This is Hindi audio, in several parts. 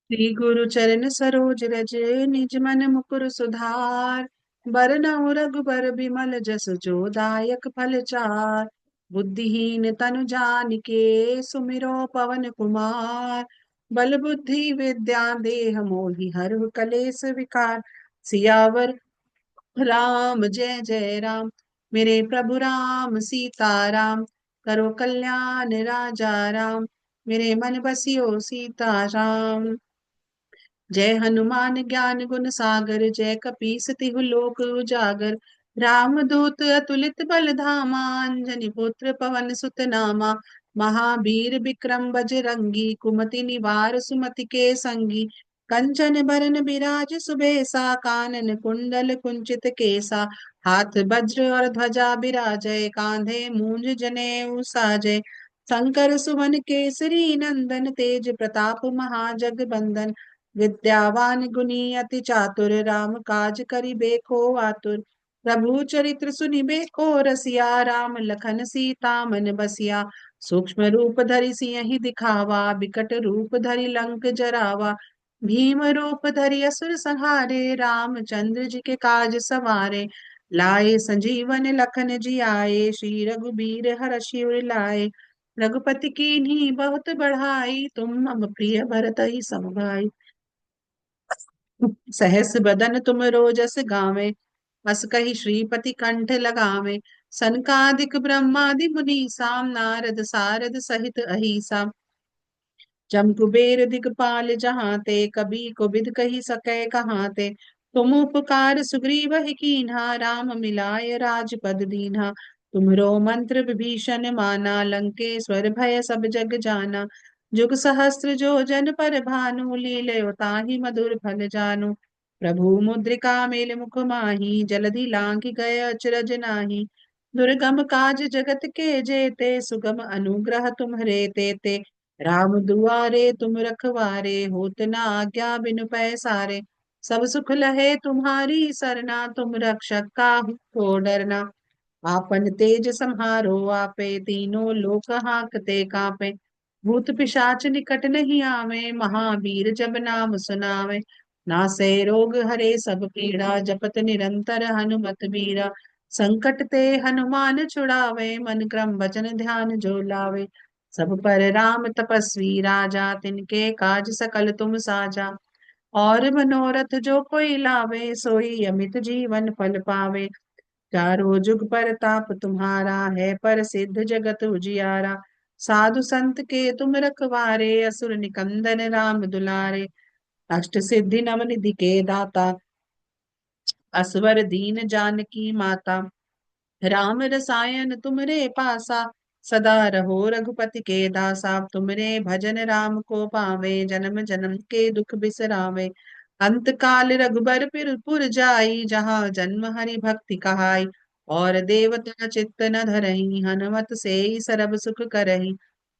श्री गुरु चरण सरोज रज, निज मन मुकुर सुधार। बरनउँ रघुबर बिमल जस जो दायक फल चार। बुद्धिहीन तनु जानिके सुमिरो पवन कुमार। बल बुद्धि विद्या देह मोहि हरहु कलेस विकार। सियावर राम जय जय राम। मेरे प्रभु राम सीता राम। करो कल्याण राजा राम। मेरे मन बसियो सीता राम। जय हनुमान ज्ञान गुण सागर, जय कपीस तिहु लोक उजागर। राम दूत अतुलित बल धामा, अंजनी पुत्र पवन सुत नामा। महावीर विक्रम बजरंगी, कुमति निवार सुमति के संगी। कंचन बरन बिराज सुबेसा, कानन कुंडल कुंचित केसा। हाथ वज्र और ध्वजा बिराजय, कांधे मूंज जनेऊ साजय। शंकर सुवन केसरी नंदन, तेज प्रताप महाजगबंदन। विद्यावान गुणी अति चातुर, राम काज करिबेको आतुर। प्रभु चरित्र सुनिबेको रसिया, राम लखन सीता मन बसिया। सूक्ष्म रूप धरि सियहि दिखावा, बिकट रूप धरि लंक जरावा। भीम रूप धरि असुर संहारे, रामचंद्र जी के काज सवारे। लाए संजीवन लखन जियाए, श्री रघुबीर हरषि उर लाए। रघुपति कीन्ही बहुत बढ़ाई, तुम मम प्रिय भरत ही सम भाई। सहस बदन तुम रोजस गावे, अस कही श्रीपति कंठ लगावे। सनकादिक ब्रह्मादि मुनीसा, नारद सारद सहित अहिसा। जम कुबेर दिगपाल जहाँ ते, कबी कोबिद कही सकै कहाँ ते। तुम उपकार सुग्रीव ही कीन्हा, राम मिलाय राजपद दीन्हा। तुमरो मंत्र विभीषण माना, लंकेश्वर भय सब जग जाना। जुग सहस्त्र जो जन पर भानु, लील्यो ताहि मधुर फल जानु। प्रभु मुद्रिका मेल मुख माहि, जलधि लांघि गए अचरज नाही। दुर्गम काज जगत के जेते, सुगम अनुग्रह तुम्हरे तेते। राम दुआरे तुम रखवारे, होत न आज्ञा बिनु पैसारे। सब सुख लहे तुम्हारी सरना, तुम रक्षक काहू को डरना। आपन तेज सम्हारो आपे, तीनों लोक हांकते कांपे। भूत पिशाच निकट नहीं आवे, महावीर जब नाम सुनावे। नासे रोग हरे सब पीड़ा, जपत निरंतर हनुमत बीरा। संकट ते हनुमान छुड़ावे, मन क्रम वचन ध्यान जो लावे। सब पर राम तपस्वी राजा, तिनके काज सकल तुम साजा। और मनोरथ जो कोई लावे, सोई अमित जीवन फल पावे। चारों जुग परताप तुम्हारा है, प्रसिद्ध जगत उजियारा। साधु संत के तुम रखवारे, असुर निकंदन राम दुलारे। अष्ट सिद्धि नवनिधि के दाता, असवर दीन जानकी माता। राम रसायन तुमरे पासा, सदा रहो रघुपति के दासा। तुमरे भजन राम को पावे, जन्म जन्म के दुख बिसरावे। अंत काल रघुबर पुर जाई, जहाँ जन्म हरि भक्ति कहाई। और देवता चित्त न धरही, हनुमत से ही सर्व सुख करही।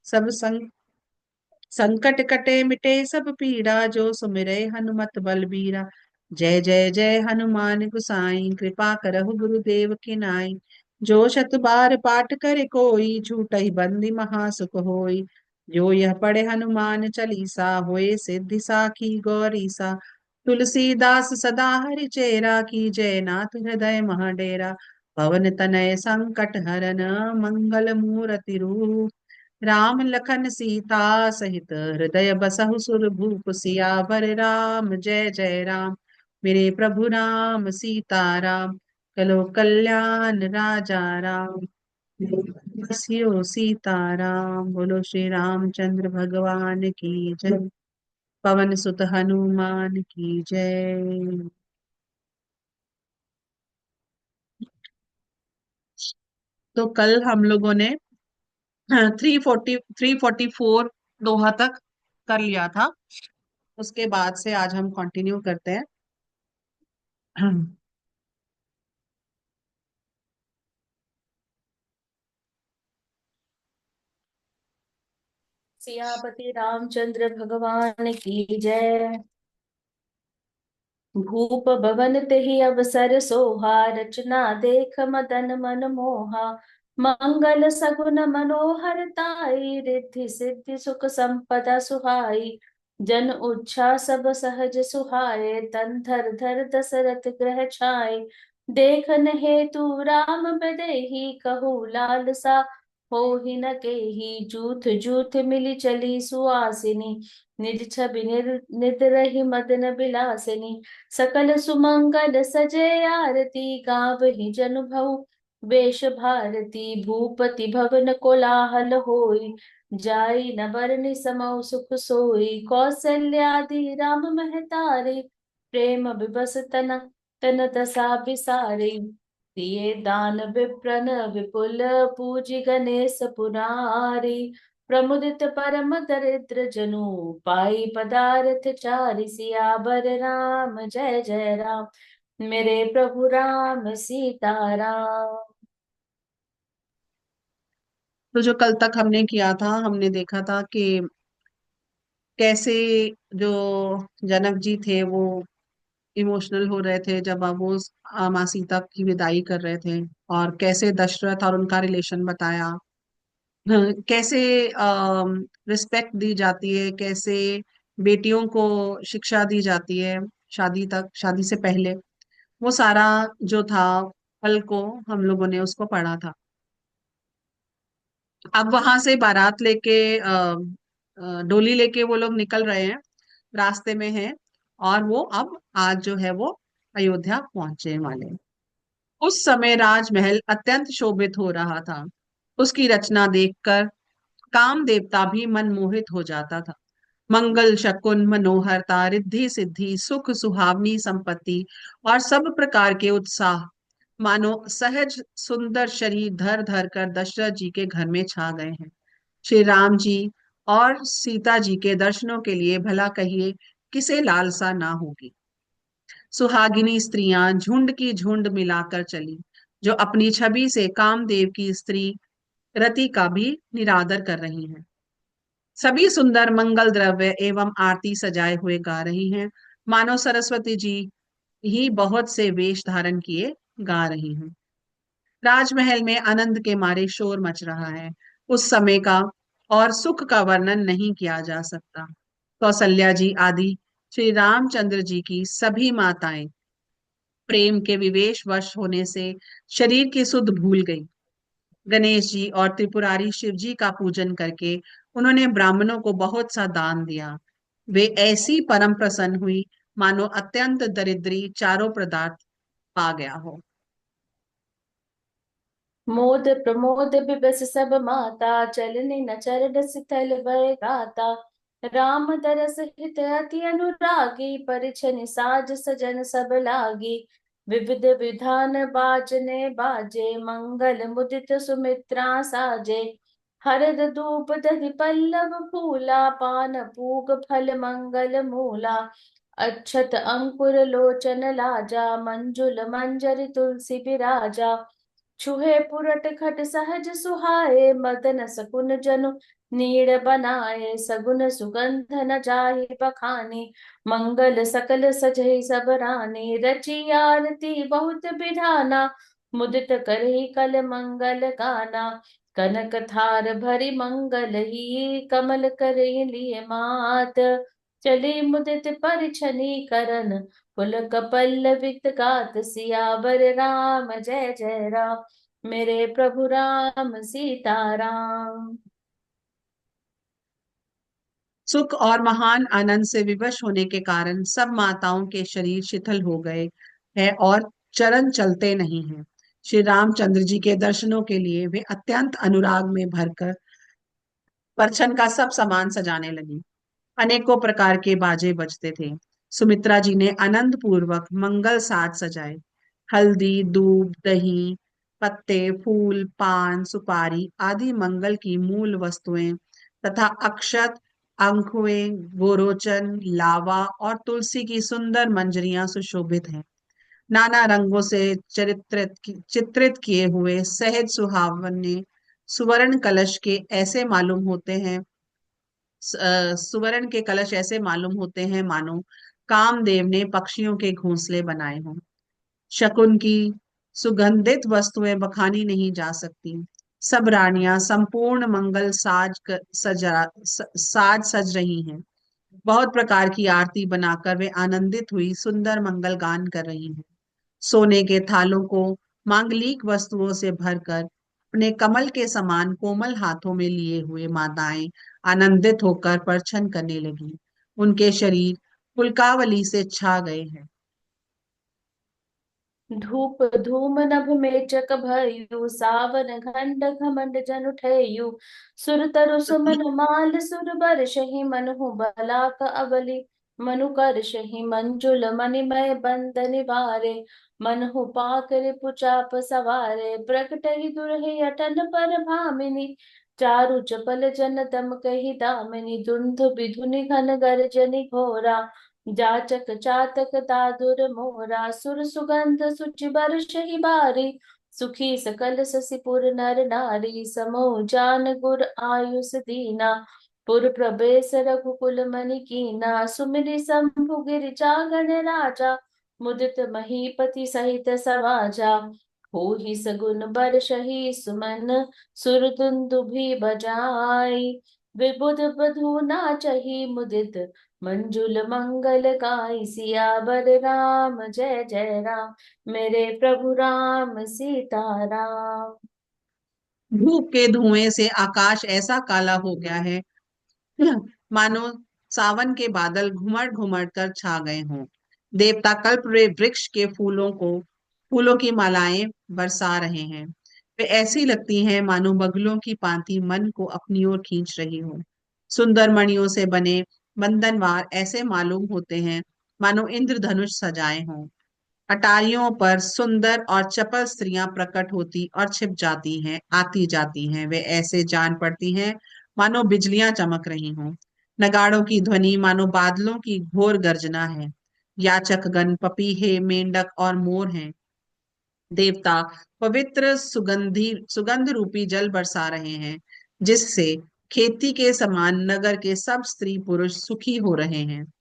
सब संकट कटे मिटे सब पीड़ा, जो सुमिरै हनुमत बलबीरा। जय जय जय हनुमान गुसाई, कृपा करहु गुरुदेव की नाई। जो शत बार पाठ करे कोई, छूटहि बंदी महासुख होई। जो यह पढ़े हनुमान चालीसा, होए सिद्धि साखी गौरीसा। तुलसीदास सदा हरि चेरा, की जय नाथ हृदय महाडेरा। पवन तनय संकट हरन, मंगल मूरति रूप। राम लखन सीता सहित, हृदय बसहु सुर भूप। सियावर राम जय जय राम। मेरे प्रभु राम सीता राम। कलो कल्याण राजा राम। बसियो सीता राम। बोलो श्री रामचंद्र भगवान की जय। पवन सुत हनुमान की जय। तो कल हम लोगों ने 344 दोहा तक कर लिया था। उसके बाद से आज हम कंटिन्यू करते हैं। सियापति रामचंद्र भगवान की जय। भूप भवन तेहि अवसर सोहा, रचना देख मदन मन मोहा। मंगल सगुन मनोहर ताई, रिद्धि सिद्धि सुख संपदा सुहाई। जन उच्छा सब सहज सुहाए, तन धर धर दशरथ ग्रह छाए। देखन हेतु राम बदेहि, कहु लालसा होहि न केहि। जूथ जूथ मिली चली सुआसिनी, निज छवि निद रही मदन बिलासिनी। सकल सुमंगल सजे आरती, गावहि जनु भऊ वेश भारती। भूपति भवन कोलाहल होई, जाई न बरनि समौ सुख सोई। कौसल्यादि राम महतारे, प्रेम विबस तन दशा बिसारे। दिए दान विप्रन विपुल, पूजि गणेश पुरारी। प्रमुदित परम दरिद्र जनु, पाई पदारथ चारि। सियावर राम जय जय राम, मेरे प्रभु राम सीताराम। तो जो कल तक हमने किया था, हमने देखा था कि कैसे जो जनक जी थे वो इमोशनल हो रहे थे जब अब वो माँ सीता की विदाई कर रहे थे, और कैसे दशरथ और उनका रिलेशन बताया। कैसे रिस्पेक्ट दी जाती है, कैसे बेटियों को शिक्षा दी जाती है शादी तक, शादी से पहले। वो सारा जो था कल को हम लोगों ने उसको पढ़ा था। अब वहां से बारात लेके डोली लेके वो लोग निकल रहे हैं, रास्ते में हैं, और वो अब आज जो है वो अयोध्या पहुंचे वाले हैं। उस समय राजमहल अत्यंत शोभित हो रहा था। उसकी रचना देखकर काम देवता भी मनमोहित हो जाता था। मंगल शकुन मनोहरता, रिद्धि सिद्धि, सुख सुहावनी संपत्ति और सब प्रकार के उत्साह मानो सहज सुंदर शरीर धर धर कर दशरथ जी के घर में छा गए हैं। श्री राम जी और सीता जी के दर्शनों के लिए भला कहिए किसे लालसा ना होगी। सुहागिनी स्त्रियां झुंड की झुंड मिलाकर चली, जो अपनी छवि से कामदेव की स्त्री रति का भी निरादर कर रही हैं। सभी सुंदर मंगल द्रव्य एवं आरती सजाए हुए गा रही हैं, मानो सरस्वती जी ही बहुत से वेश धारण किए गा रही हैं। राजमहल में आनंद के मारे शोर मच रहा है। उस समय का और सुख का वर्णन नहीं किया जा सकता। कौसल्या जी आदि श्री रामचंद्र जी की सभी माताएं प्रेम के विवेश वश होने से शरीर की सुध भूल गई। गणेश जी और त्रिपुरारी शिव जी का पूजन करके उन्होंने ब्राह्मणों को बहुत सा दान दिया। वे ऐसी परम प्रसन्न हुई मानो अत्यंत दरिद्री चारों पदार्थ पा गया हो। मोद प्रमोद बिबस सब माता, चलनी न चरण सितल भय गाता। राम दरस हित अति अनुरागी, परिछनि साज सजन सब लागी। विविध विधान बाजने बाजे, मंगल मुदित सुमित्रा साजे। हरद धूप दधि पल्लव फूला, पान पूग फल मंगल मूला। अक्षत अंकुर लोचन लाजा, मंजुल मंजरी तुलसी विराजा। छुहे पुरट खट सहज सुहाए, मदन सकुन जनु नीड़ बनाए। सगुन सुगंध न जाहि बखानी, मंगल सकल सजहि सब रानी। रची आरती बहुत बिधाना, मुदित करहि कल मंगल गाना। कनक थार भरी मंगल ही, कमल करहि लिए मात। चली मुदित परिछनी करन, पुलक पल्लवित गात। सियावर राम जय जय राम, मेरे प्रभु राम सीताराम। सुख और महान आनंद से विवश होने के कारण सब माताओं के शरीर शिथिल हो गए हैं और चरण चलते नहीं हैं। श्री रामचंद्र जी के दर्शनों के लिए वे अत्यंत अनुराग में भरकर परछन का सब सामान सजाने लगी। अनेकों प्रकार के बाजे बजते थे। सुमित्रा जी ने आनंद पूर्वक मंगल साज सजाए। हल्दी, दूध, दही, पत्ते, फूल, पान, सुपारी आदि मंगल की मूल वस्तुएं तथा अक्षत, अंकुएं, गोरोचन, लावा और तुलसी की सुंदर मंजरियां सुशोभित हैं। नाना रंगों से चित्रित किए हुए सहज सुहावने सुवर्ण कलश के ऐसे मालूम होते हैं, सुवर्ण के कलश ऐसे मालूम होते हैं मानो कामदेव ने पक्षियों के घोंसले बनाए हों। शकुन की सुगंधित वस्तुएं बखानी नहीं जा सकती। सब रानियां संपूर्ण मंगल साज सज रही हैं। बहुत प्रकार की आरती बनाकर वे आनंदित हुई सुंदर मंगल गान कर रही हैं। सोने के थालों को मांगलिक वस्तुओं से भरकर अपने कमल के समान कोमल हाथों में लिए हुए माताएं आनंदित होकर परछन करने लगी। उनके शरीर पुलकावली से छा गए हैं। धूप धूम नभ मेचक भयु सावन घंट घमंड जन उठेयु सुर तरु सुमन माल सुर बरषहि मनहु बलाक अबली मनु करषहि मंजुल मणिमय बंद निवारे मनहु पाकरि पुचाप सवारे प्रकटहि दुरहि अटन पर भामिनी चारु चपल जन दम कहि दामिनी धुंधु विधुनि घन गर्जनि घोरा जाचक चातक दादुर मोरा सुर सुगंध सुचि बरषहि बारी सुखी सकल ससिपुर नर नारी समो जान गुर आयुष दीना पुर प्रवेश रघुकुल मनि कीना सुमिरि शंभु गिरि जागण राजा मुदित महीपति सहित समाजा होहि सगुन बरषहि सुमन सुर दुंदुभि बजाई विबुध बधू नाचहि मुदित मंजुल मंगल गाय सियावर राम जय जय राम मेरे प्रभु राम सीताराम। धूप के धुएं से आकाश ऐसा काला हो गया है मानो सावन के बादल घुमड़ घुमड़ कर छा गए हों। देवता कल्प वृक्ष के फूलों की मालाएं बरसा रहे हैं। वे ऐसी लगती हैं मानो बगुलों की पांति मन को अपनी ओर खींच रही हो। सुंदर मणियों से बने बंधनवार ऐसे मालूम होते हैं मानो इंद्रधनुष सजाए हों। अटारियों पर सुंदर और चपल स्त्रियां प्रकट होती और छिप जाती हैं, आती जाती हैं। वे ऐसे जान पड़ती हैं मानो बिजलियां चमक रही हों। नगाड़ों की ध्वनि मानो बादलों की घोर गर्जना है। याचक गण पपीहे मेंढक और मोर हैं। देवता पवित्र सुगंध रूपी जल बरसा रहे हैं, जिससे खेती के समान नगर के सब स्त्री पुरुष सुखी हो रहे हैं।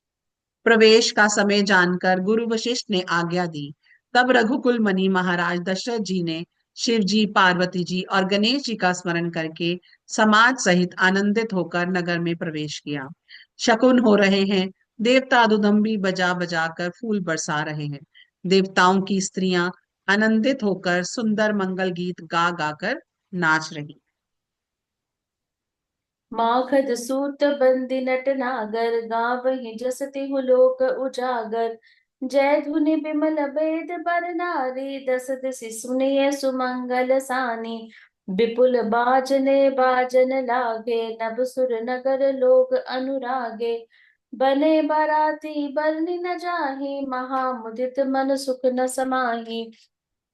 प्रवेश का समय जानकर गुरु वशिष्ठ ने आज्ञा दी। तब रघुकुल मणि महाराज दशरथ जी ने शिव जी, पार्वती जी और गणेश जी का स्मरण करके समाज सहित आनंदित होकर नगर में प्रवेश किया। शकुन हो रहे हैं। देवता दुदंबी बजा बजा कर फूल बरसा रहे हैं। देवताओं की स्त्रियां आनंदित होकर सुंदर मंगल गीत गा गा कर नाच रही। माखद सूत बंदी नट नागर गावहि जस तिहु लोक उजागर जय धुनि बिमल बेद बर नारी दस दिसि सुनिय सुमंगल सानी विपुल बाजने बाजन लागे नभ सुर नगर लोग अनुरागे बने बाराती बरनि न जाहि महामुदित मन सुख न समाहि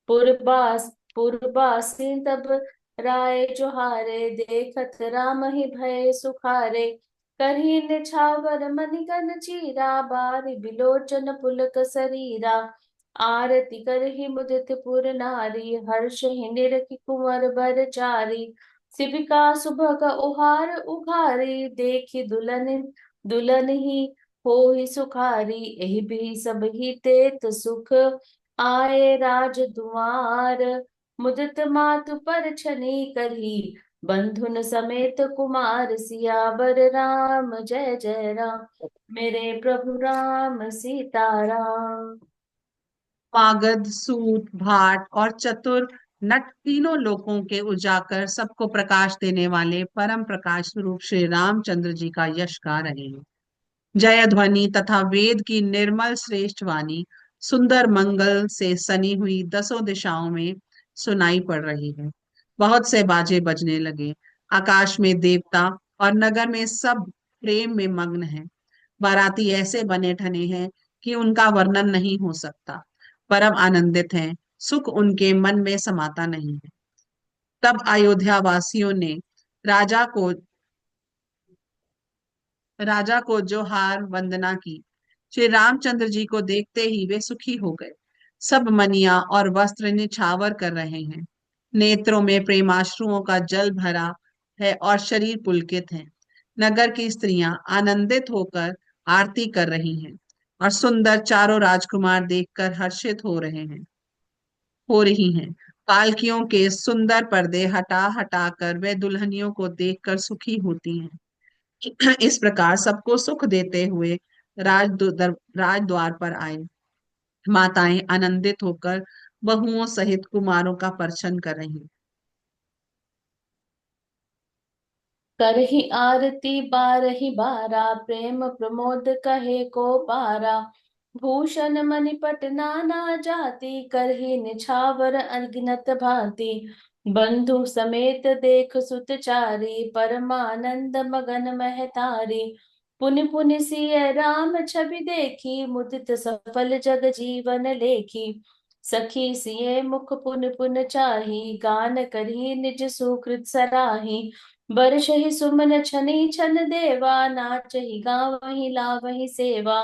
पुरबासी तब राय जोहारे देखत राम ही भय सुखारे करही निछावर मणिगन चीरा बारी बिलोचन पुलक शरीरा आरती करही मुदित पुर नारी हर्ष ही निरखि कुंवर बर चारी शिविका सुभग उहार उघारी देखी दुल्हन ही होहि सुखारी एहि भी सब ही तेत सुख आए राज दुआर मुदित मातु पर छनी करही बंधुन समेत कुमार सियावर राम जय जय राम मेरे प्रभु राम सीताराम। पागद सूत भाट और चतुर नट तीनों लोकों के उजागर सबको प्रकाश देने वाले परम प्रकाश स्वरूप श्री रामचंद्र जी का यश गा रहे हैं। जय ध्वनि तथा वेद की निर्मल श्रेष्ठ वाणी सुंदर मंगल से सनी हुई दसों दिशाओं में सुनाई पड़ रही है। बहुत से बाजे बजने लगे। आकाश में देवता और नगर में सब प्रेम में मग्न हैं। बाराती ऐसे बने ठने हैं कि उनका वर्णन नहीं हो सकता। परम आनंदित हैं, सुख उनके मन में समाता नहीं है। तब अयोध्या वासियों ने राजा को राजा को जोहार वंदना की। श्री रामचंद्र जी को देखते ही वे सुखी हो गए। सब मनिया और वस्त्र निछावर कर रहे हैं। नेत्रों में प्रेमाश्रुओं का जल भरा है और शरीर पुलकित है। नगर की स्त्रियां आनंदित होकर आरती कर रही हैं और सुंदर चारों राजकुमार देखकर हर्षित हो रही हैं। पालकियों के सुंदर पर्दे हटा हटा कर वे दुल्हनियों को देखकर सुखी होती हैं। इस प्रकार सबको सुख देते हुए राजद्वार पर आए। माताएं आनंदित होकर बहुओं सहित कुमारों का पर्छन कर रही। करही आरती बारही बारा, प्रेम प्रमोद कहे को पारा। भूषण मणिपट नाना जाति, करही निछावर अनगिनत भांति। बंधु समेत देख सुत चारी, परमानंद मगन महतारी। पुनि पुनि सिय राम छवि देखी, मुदित सफल जग जीवन लेखी। सखी सिए मुख पुन पुन चाही, गान करी निज सुकृत सराही। बरषहि सुमन छनि छन देवा, नाचहि गावहि लावहि सेवा।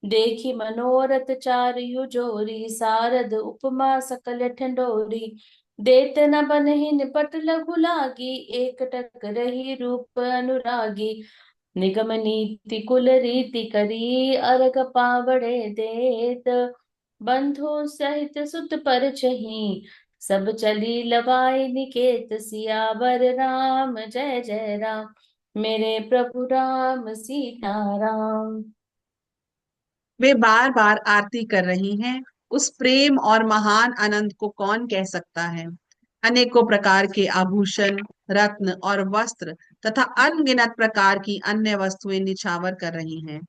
देखी मनोरथ चारु जोरी, सारद उपमा सकल ठंडोरी। देत न बनहि निपट लघु लागी, एकटक रही रूप अनुरागी। निगम नीति कुल रीति करी, अरग पावड़े देत। बंधु सहित सुत पर छही, सब चली लवाई निकेत। सियावर राम जय जय राम, मेरे प्रभु राम सीताराम। वे बार बार आरती कर रही हैं। उस प्रेम और महान आनंद को कौन कह सकता है। अनेकों प्रकार के आभूषण, रत्न और वस्त्र तथा अनगिनत प्रकार की अन्य वस्तुएं निछावर कर रही हैं।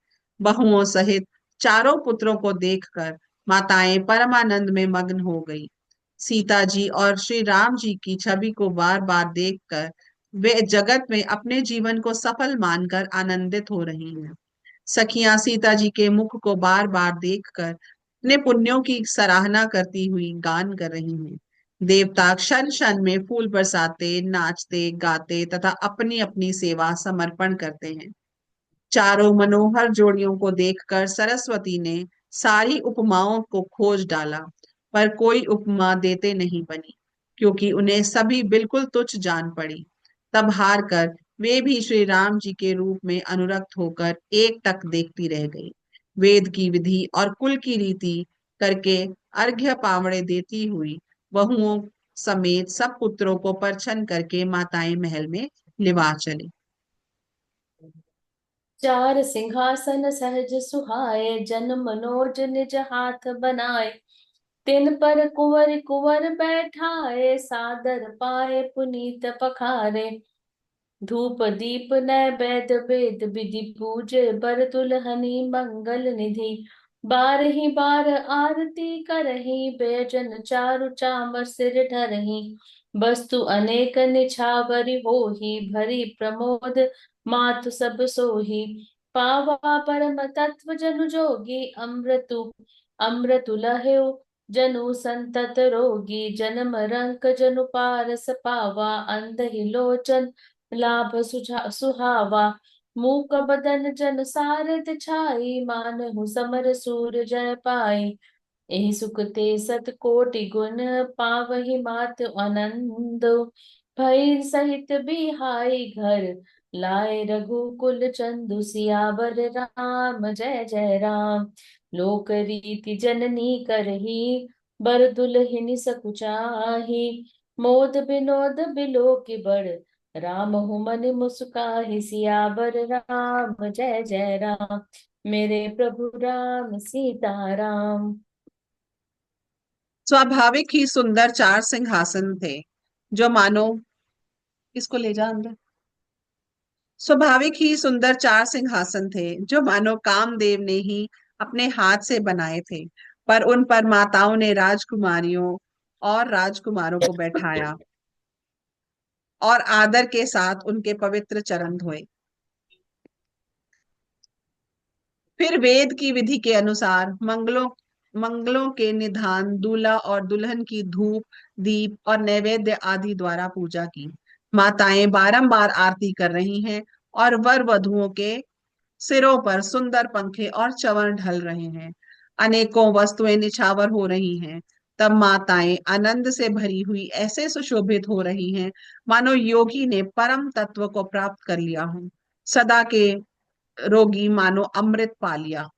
बहुओं सहित चारों पुत्रों को देखकर माताएं परमानंद में मग्न हो गई। सीता जी और श्री राम जी की छवि को बार बार देखकर वे जगत में अपने जीवन को सफल मानकर आनंदित हो रही हैं। सखियां सीता जी के मुख को बार बार देखकर अपने पुण्यों की सराहना करती हुई गान कर रही हैं। देवता क्षण क्षण में फूल बरसाते, नाचते गाते तथा अपनी अपनी सेवा समर्पण करते हैं। चारों मनोहर जोड़ियों को देखकर सरस्वती ने सारी उपमाओं को खोज डाला, पर कोई उपमा देते नहीं बनी, क्योंकि उन्हें सभी बिल्कुल तुच्छ जान पड़ी। तब हार कर वे भी श्री राम जी के रूप में अनुरक्त होकर एक टक देखती रह गई। वेद की विधि और कुल की रीति करके अर्घ्य पावड़े देती हुई बहुओं समेत सब पुत्रों को परछन करके माताएं महल में निवास चली। चार सिंहासन सहज सुहाए, जन मनोज निज हाथ बनाए। तिन पर कुंवर कुंवर बैठाए, सादर पाए पुनीत पखारे। धूप दीप नैवेद्य वेद विधि पूजे, बर दुल्हनी मंगल निधि। बार ही बार आरती करही, बेजन चारु चामर सिर ढरही। वस्तु अनेक निछावरी होही, भरी प्रमोद मातु सब सोही। पावा परम तत्व जनु जोगी, अमृतु अमृतु लह्यो जनु संतत रोगी। जन्म रंक जनु पारस पावा, अंध ही लोचन लाभ सुहावा। मूक बदन जन सारद छाई, मानहु समर सूर जय पाई। एहि सुख ते सत कोटि गुण, पावहि मात आनंद। भई सहित बिहाई घर, लाए रघुकुल चंदु। सियावर राम जय जय राम, लोक रीति जननी करही। बर दुल्हिन सकुचाही, मोद विनोद बिलो की बड़। राम हुमन मुस्काहि, सियावर राम जय जय राम, मेरे प्रभु राम सीताराम। स्वाभाविक ही सुंदर चार सिंहासन थे, जो मानो इसको ले जा अंदर। स्वाभाविक ही सुंदर चार सिंहासन थे, जो मानो कामदेव ने ही अपने हाथ से बनाए थे, पर उन पर माताओं ने राजकुमारियों और राजकुमारों को बैठाया और आदर के साथ उनके पवित्र चरण धोए। फिर वेद की विधि के अनुसार मंगलों मंगलों के निधान, दूल्हा और दुल्हन की धूप दीप और नैवेद्य आदि द्वारा पूजा की। माताएं बारंबार आरती कर रही हैं और वर वधुओं के सिरों पर सुंदर पंखे और चंवर ढल रहे हैं। अनेकों वस्तुएं निछावर हो रही हैं। तब माताएं आनंद से भरी हुई ऐसे सुशोभित हो रही हैं, मानो योगी ने परम तत्व को प्राप्त कर लिया हो। सदा के रोगी मानो अमृत पा लिया।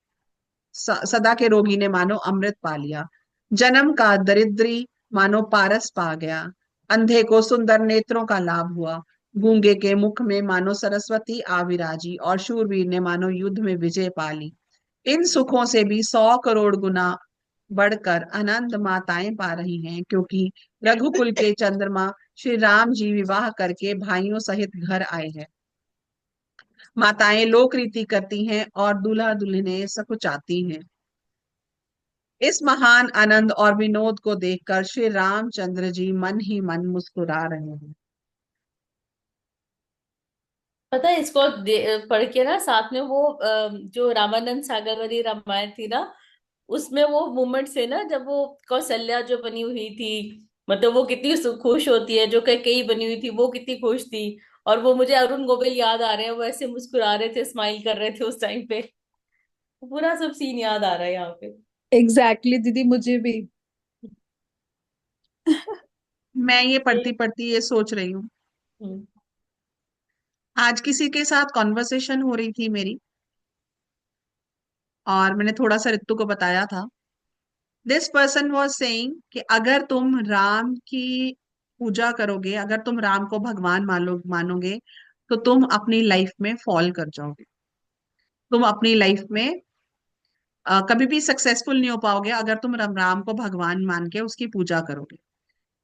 सदा के रोगी ने मानो अमृत पा लिया। जन्म का दरिद्री मानो पारस पा गया। अंधे को सुंदर नेत्रों का लाभ हुआ। गूंगे के मुख में मानो सरस्वती आविराजी, और शूरवीर ने मानो युद्ध में विजय पाली। इन सुखों से भी 100 करोड़ गुना बढ़कर आनंद माताएं पा रही हैं, क्योंकि रघुकुल के चंद्रमा श्री राम जी विवाह करके भाइयों सहित घर आए हैं। माताएं लोक रीति करती हैं और दूल्हा दुल्हनें सकुचाती हैं। इस महान आनंद और विनोद को देखकर श्री रामचंद्र जी मन ही मन मुस्कुरा रहे हैं। पता है इसको पढ़ के ना, साथ में वो जो रामानंद सागर वाली रामायण थी ना, उसमें वो मोमेंट से ना, जब वो कौशल्या जो बनी हुई थी, मतलब वो कितनी खुश होती है, जो कई बनी हुई थी वो कितनी खुश थी। और वो मुझे अरुण गोविल याद आ रहे हैं, वो ऐसे मुस्कुरा रहे थे, स्माइल कर रहे थे उस टाइम पे। पूरा सब सीन याद आ रहा है यहाँ पे। एग्जैक्टली दीदी, मुझे भी। मैं ये पढ़ती पढ़ती ये सोच रही हूँ, हम्म। आज किसी के साथ कॉन्वर्सेशन हो रही थी मेरी, और मैंने थोड़ा सा रित्तु को बताया था। दिस पर्सन वॉज सेइंग कि अगर तुम राम की पूजा करोगे, अगर तुम राम को भगवान मानोगे, तो तुम अपनी लाइफ में फॉल कर जाओगे। तुम अपनी लाइफ में कभी भी सक्सेसफुल नहीं हो पाओगे अगर तुम राम को भगवान मान के उसकी पूजा करोगे।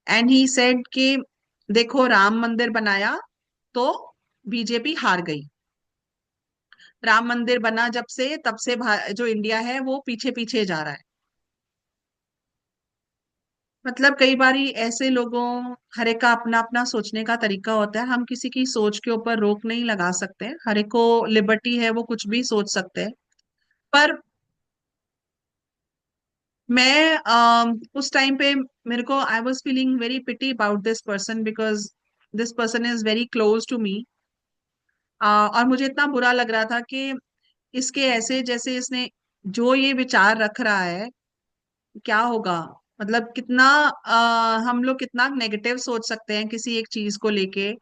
एंड ही सेड कि देखो, राम मंदिर बनाया तो बीजेपी हार गई। राम मंदिर बना जब से, तब से जो इंडिया है वो पीछे पीछे जा रहा है। मतलब कई बारी ऐसे लोगों, हर एक का अपना अपना सोचने का तरीका होता है, हम किसी की सोच के ऊपर रोक नहीं लगा सकते। हर एक को लिबर्टी है, वो कुछ भी सोच सकते हैं। पर मैं उस टाइम पे मेरे को, I was feeling very pity about this person, because this person is very close to me. और मुझे इतना बुरा लग रहा था कि इसके ऐसे, जैसे इसने जो ये विचार रख रहा है, क्या होगा। मतलब कितना हम लोग कितना नेगेटिव सोच सकते हैं किसी एक चीज को लेके।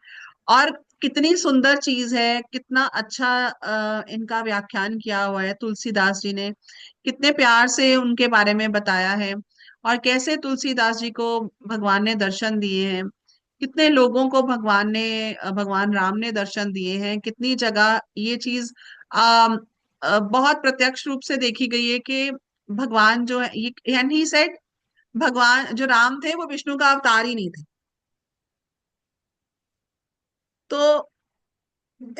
और कितनी सुंदर चीज है, कितना अच्छा इनका व्याख्यान किया हुआ है तुलसीदास जी ने, कितने प्यार से उनके बारे में बताया है, और कैसे तुलसीदास जी को भगवान ने दर्शन दिए हैं, कितने लोगों को भगवान राम ने दर्शन दिए हैं, कितनी जगह ये चीज बहुत प्रत्यक्ष रूप से देखी गई है कि भगवान जो है, एंड ही सेड, भगवान जो राम थे वो विष्णु का अवतार ही नहीं थे। तो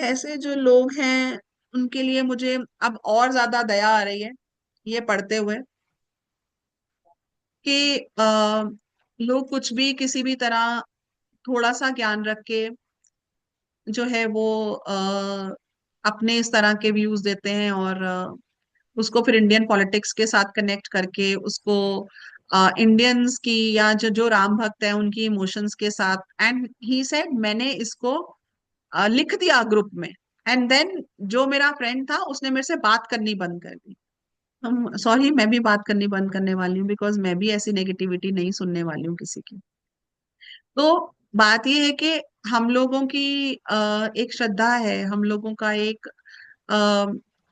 ऐसे जो लोग हैं, उनके लिए मुझे अब और ज्यादा दया आ रही है ये पढ़ते हुए, कि लोग कुछ भी किसी भी तरह थोड़ा सा ज्ञान रख के जो है वो अपने इस तरह के व्यूज देते हैं, और उसको फिर इंडियन पॉलिटिक्स के साथ कनेक्ट करके उसको इंडियंस की, या जो जो राम भक्त है उनकी इमोशंस के साथ। एंड ही सेड, मैंने इसको लिख दिया ग्रुप में, एंड देन जो मेरा फ्रेंड था उसने मेरे से बात करनी बंद कर दी। हम सॉरी, मैं भी बात करनी बंद करने वाली हूँ, बिकॉज मैं भी ऐसी नेगेटिविटी नहीं सुनने वाली हूँ किसी की। तो बात ये है कि हम लोगों की एक श्रद्धा है, हम लोगों का एक अ,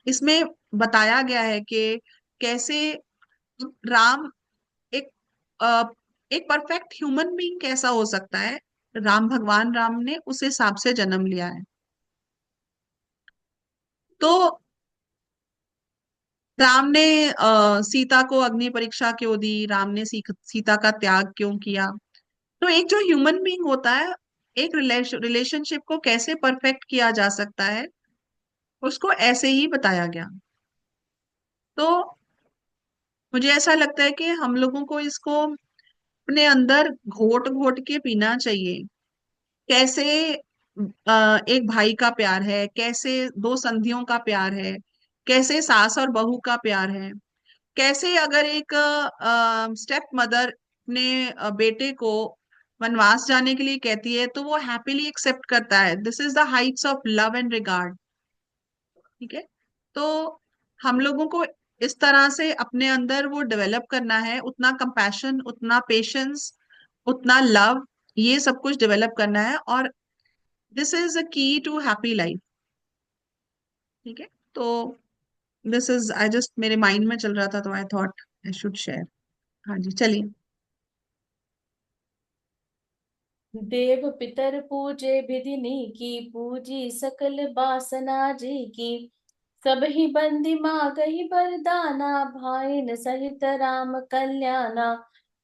इसमें बताया गया है कि कैसे राम एक अ, एक परफेक्ट ह्यूमन बीइंग कैसा हो सकता है। राम, भगवान राम ने उस हिसाब से जन्म लिया है। तो राम ने सीता को अग्नि परीक्षा क्यों दी, राम ने सीता का त्याग क्यों किया। तो एक जो ह्यूमन बीइंग होता है, एक रिलेशनशिप को कैसे परफेक्ट किया जा सकता है, उसको ऐसे ही बताया गया। तो मुझे ऐसा लगता है कि हम लोगों को इसको अपने अंदर घोट घोट के पीना चाहिए। कैसे एक भाई का प्यार है, कैसे दो संधियों का प्यार है, कैसे सास और बहू का प्यार है, कैसे अगर एक स्टेप मदर ने बेटे को वनवास जाने के लिए कहती है तो वो हैप्पीली एक्सेप्ट करता है। This is the Heights of love and regard. ठीक है। तो हम लोगों को इस तरह से अपने अंदर वो डेवलप करना है, उतना कंपैशन, उतना पेशेंस, उतना लव, ये सब कुछ डेवलप करना है। और दिस इज अ की टू हैप्पी लाइफ। ठीक है। तो दिस इज, आई जस्ट, मेरे माइंड में चल रहा था, तो I thought I should share. हाँ जी, चलिए। देव पितर पूजे विधिनी की, पूजी सकल बासना जी की। सब ही बंदी मागहि बरदाना, भाईन सहित राम कल्याणा।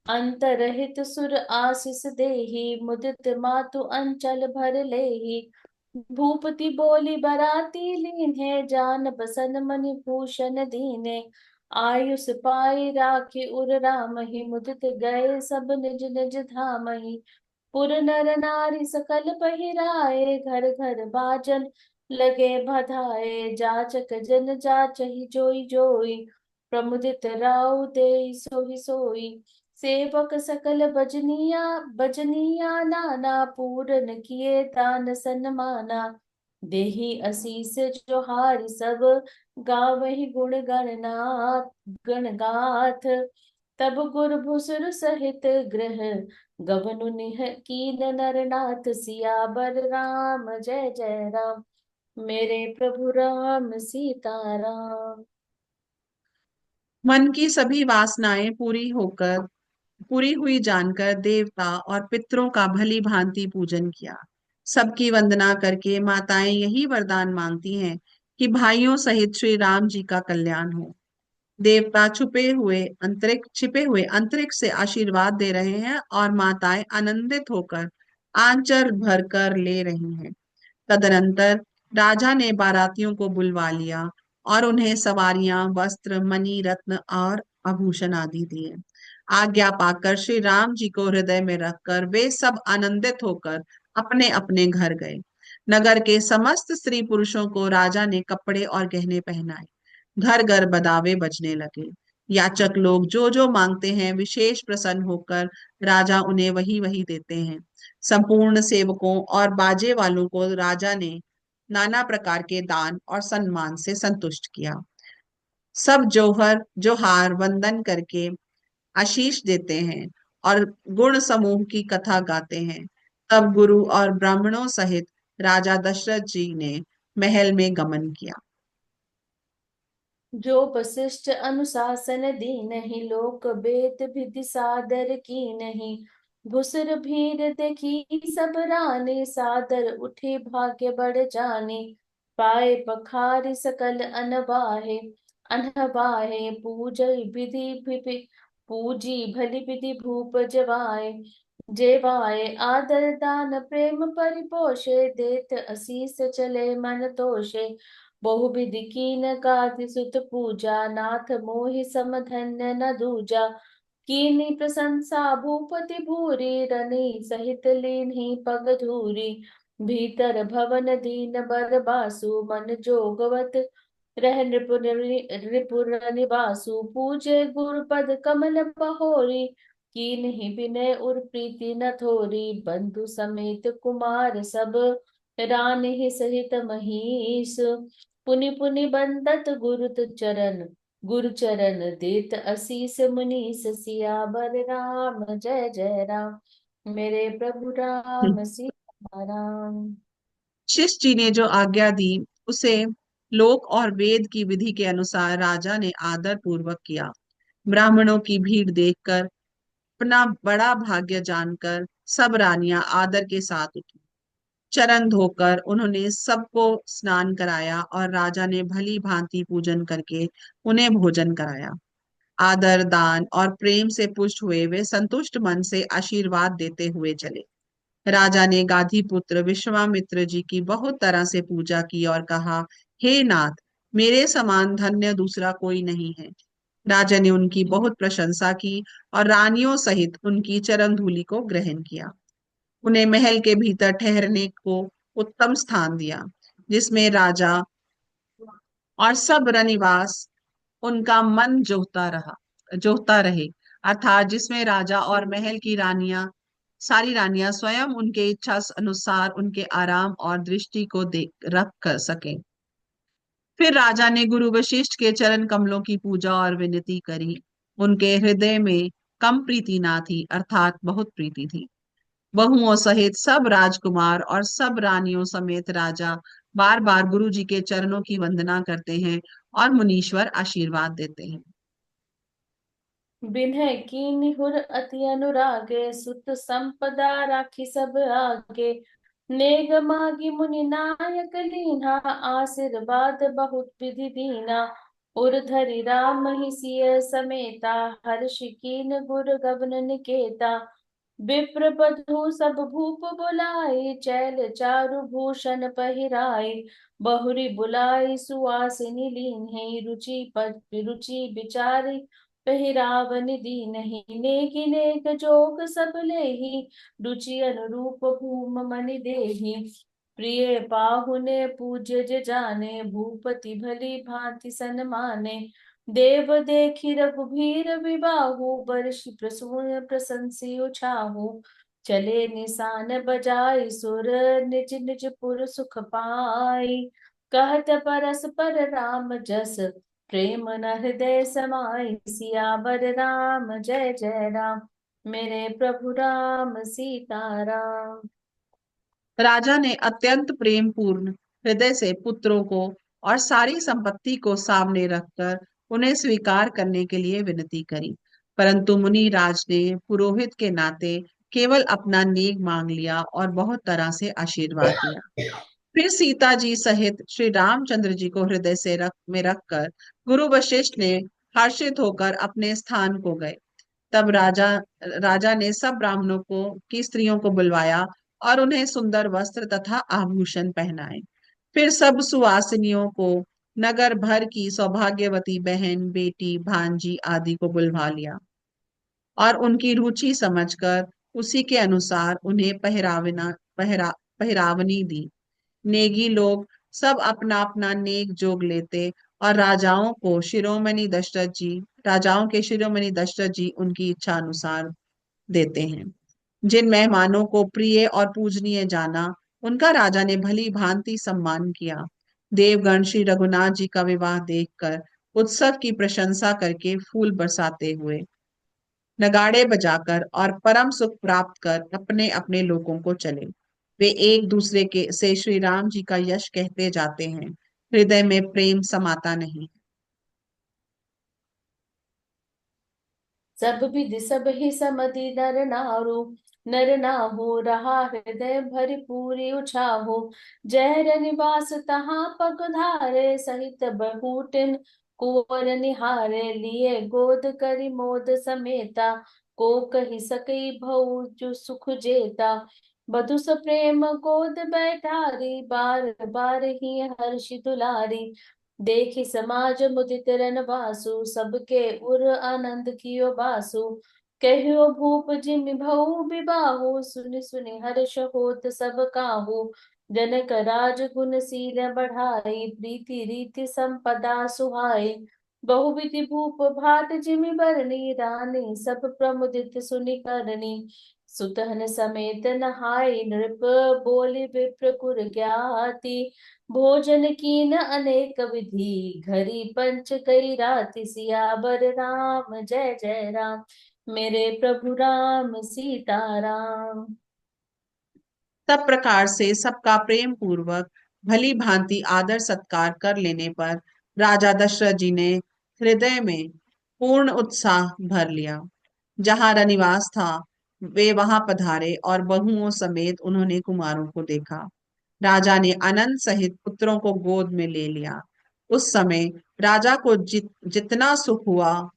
अंतरहित सुर आशीष देहि, मुदित मातु अंचल भर लेहि। भूपति बोली बराती लीन्हे, जान बसन मणि भूषण दीने। आयुष पाई राखी उर रामहि, मुदित गए सब निज निज धामहि। पुर नर नारी सकल पहिराए, घर घर बाजन लगे बधाए। जाचक जन जाचहि जोई जोई, प्रमुदित राउ देई सोहि सोई। सेवक सकल बजनिया बजनिया नाना, पूरन किए दान सन्माना। देहि असीस जोहारि सब, गावहि गुण गणनाथ गणगाथ। तब गुर भुसुर सहित ग्रह, गवनु निह कीन नरनाथ। सियावर राम जय जय राम, मेरे प्रभु राम सीताराम। मन की सभी वासनाएं पूरी हुई जानकर देवता और पितरों का भली भांति पूजन किया। सबकी वंदना करके माताएं यही वरदान मांगती हैं कि भाइयों सहित श्री राम जी का कल्याण हो। देवता छिपे हुए अंतरिक्ष से आशीर्वाद दे रहे हैं और माताएं आनंदित होकर आंचल भरकर ले रही हैं। तदनंतर राजा ने बारातियों को बुलवा लिया और उन्हें सवारियां, वस्त्र, मणि, रत्न और आभूषण आदि दिए। आज्ञा पाकर श्री राम जी को हृदय में रखकर वे सब आनंदित होकर अपने अपने घर गए। नगर के समस्त स्त्री पुरुषों को राजा ने कपड़े और गहने पहनाए। घर घर बदावे बजने लगे। याचक लोग जो जो मांगते हैं विशेष प्रसन्न होकर राजा उन्हें वही वही देते हैं। संपूर्ण सेवकों और बाजे वालों को राजा ने नाना प्रकार के दान और सम्मान से संतुष्ट किया। सब जोहार वंदन करके आशीष देते हैं और गुण समूह की कथा गाते हैं। तब गुरु और ब्राह्मणों सहित राजा दशरथ जी ने महल में गमन किया। जो वशिष्ठ अनुशासन दीनहि, लोक वेद विधि सादर कीनहि। भुसर भीर देखी सब रानी, सादर उठे भाग्य बढ़ जाने। पाए पखारि सकल अनवाहे, अनवाहे पूजय पूजी भली विधि भूप जवाए। जेवाए आदर दान प्रेम परिपोषे, देत असीस चले मन तोषे। बहुविधि कीन गाति सुत पूजा, नाथ मोहि सम धन्य न दूजा। कीनी प्रशंसा भूपति भूरी, रनि सहित लीन्ही पग धूरी। भीतर भवन दीन बर बासु, मन जोगवत रह नृपुर निवासु। पूजे गुरुपद कमल पहोरी, कीन्ही विनय उर प्रीति न थोरी। बंधु समेत कुमार सब, रानी सहित महीस। पुनि पुनि बंदत गुरु चरण देत असीस मुनीस। सियावर राम जय जय राम, मेरे प्रभु राम सीताराम। शिष जी ने जो आज्ञा दी उसे लोक और वेद की विधि के अनुसार राजा ने आदर पूर्वक किया। ब्राह्मणों की भीड़ देखकर अपना बड़ा भाग्य जानकर सब रानियां आदर के साथ उठी। चरण धोकर उन्होंने सबको स्नान कराया और राजा ने भली भांति पूजन करके उन्हें भोजन कराया। आदर, दान और प्रेम से पुष्ट हुए वे संतुष्ट मन से आशीर्वाद देते हुए चले। राजा ने गाधी पुत्र विश्वामित्र जी की बहुत तरह से पूजा की और कहा, हे नाथ, मेरे समान धन्य दूसरा कोई नहीं है। राजा ने उनकी बहुत प्रशंसा की और रानियों सहित उनकी चरण धूलि को ग्रहण किया। उन्हें महल के भीतर ठहरने को उत्तम स्थान दिया, जिसमें राजा और सब रनिवास उनका मन जोहता रहे, अर्थात जिसमें राजा और महल की सारी रानियां स्वयं उनके इच्छा अनुसार उनके आराम और दृष्टि को देख रख कर सकें। फिर राजा ने गुरु वशिष्ठ के चरण कमलों की पूजा और विनती करी। उनके हृदय में कम प्रीति ना थी, अर्थात बहुत प्रीति थी। बहुओं सहित सब राजकुमार और सब रानियों समेत राजा बार बार गुरु जी के चरणों की वंदना करते हैं और मुनीश्वर आशीर्वाद देते हैं। बिन्ह कीन्हुर अति अनुरागे, सुत संपदा राखी सब आगे। नेग मागी मुनि नायक लीन्हा, आशीर्वाद बहुत विधि दीना। उर धरि राम ही सिय समेता, हर्ष कीन गुर गबन निकेता। विप्र बधू सब भूप बुलाए, चैल चारु भूषण पहिराए। बहुरी बुलाई सुवासिनी लीन्हे, रुचि विचारी पहिरावन दीन्हि। नेगि नेग जोग सब लेहि, रुचि अनुरूप भूम मनि देहि। प्रिय पाहुने पूज्य जे जाने, भूपति भली भांति सन्माने। देव देखि रघुबीर बिबाहु, बरषि प्रसून प्रशंसी उछाहु। चले निशान बजाई सुर, निज निज पुर सुख पाई। कहत परस्पर राम जस, प्रेम न हृदय समाई। सियावर राम जय जय राम, मेरे प्रभु राम सीताराम। राजा ने अत्यंत प्रेम पूर्ण हृदय से पुत्रों को और सारी संपत्ति को सामने रखकर उन्हें स्वीकार करने के लिए विनती करी। परंतु मुनि राज ने पुरोहित के नाते केवल अपना नेक मांग लिया और बहुत तरह से आशीर्वाद दिया। फिर सीता जी सहित श्री रामचंद्र जी को हृदय से में रखकर गुरु वशिष्ठ ने हर्षित होकर अपने स्थान को गए। तब राजा राजा ने सब ब्राह्मणों को की स्त्रियों को बुलवाया और उन्हें सुंदर वस्त्र तथा आभूषण पहनाए। फिर सब सुवासिनियों को, नगर भर की सौभाग्यवती बहन, बेटी, भांजी आदि को बुलवा लिया और उनकी रुचि समझकर उसी के अनुसार उन्हें पहरावनी दी। नेगी लोग सब अपना अपना नेक जोग लेते और राजाओं के शिरोमणि दशरथ जी उनकी इच्छा अनुसार देते हैं। जिन मेहमानों को प्रिय और पूजनीय जाना, उनका राजा ने भली भांति सम्मान किया। देवगण श्री रघुनाथ जी का विवाह देखकर उत्सव की प्रशंसा करके फूल बरसाते हुए, नगाड़े बजाकर और परम सुख प्राप्त कर अपने अपने लोगों को चले। वे एक दूसरे के से श्री राम जी का यश कहते जाते हैं। हृदय में प्रेम समाता नहीं। सब विधि सब ही समधि नर नारु, नर नाहु रहा हृदय भरि पूरी उछाहु। जहर निवास तहाँ पग धारे, सहित बहुटिन कुंवर निहारे। लिए गोद करि मोद समेता, को कहि सकई भऊ जो सुख जेता। बधु स प्रेम गोद बैठारी, बार बार ही हर्षि दुलारी। देखी समाज मुदित रन वासु, सबके उर आनंद कियो बासु। कहियो भूप जिमि भऊ बिबाहु, सुनि सुनि हर्ष होत सब काहू। जनक राज गुण सील बढ़ाई, प्रीति रीति संपदा सुहाई। बहुविधि भूप भात जिमि बरनी, रानी सब प्रमुदित सुनि करनी। सुतहन समेत नहाय नृप, बोली विप्र कुर ज्ञाति। भोजन कीन अनेक विधि, घरी पंच कई राति। सियावर राम जय जय राम, मेरे प्रभु राम सीताराम। सब प्रकार से सबका प्रेम पूर्वक भली भांति आदर सत्कार कर लेने पर राजा दशरथ जी ने हृदय में पूर्ण उत्साह भर लिया। जहां रनिवास था, वे वहां पधारे और बहुओं समेत उन्होंने कुमारों को देखा। राजा ने आनंद सहित पुत्रों को गोद में ले लिया। उस समय राजा को जितना सुख हुआ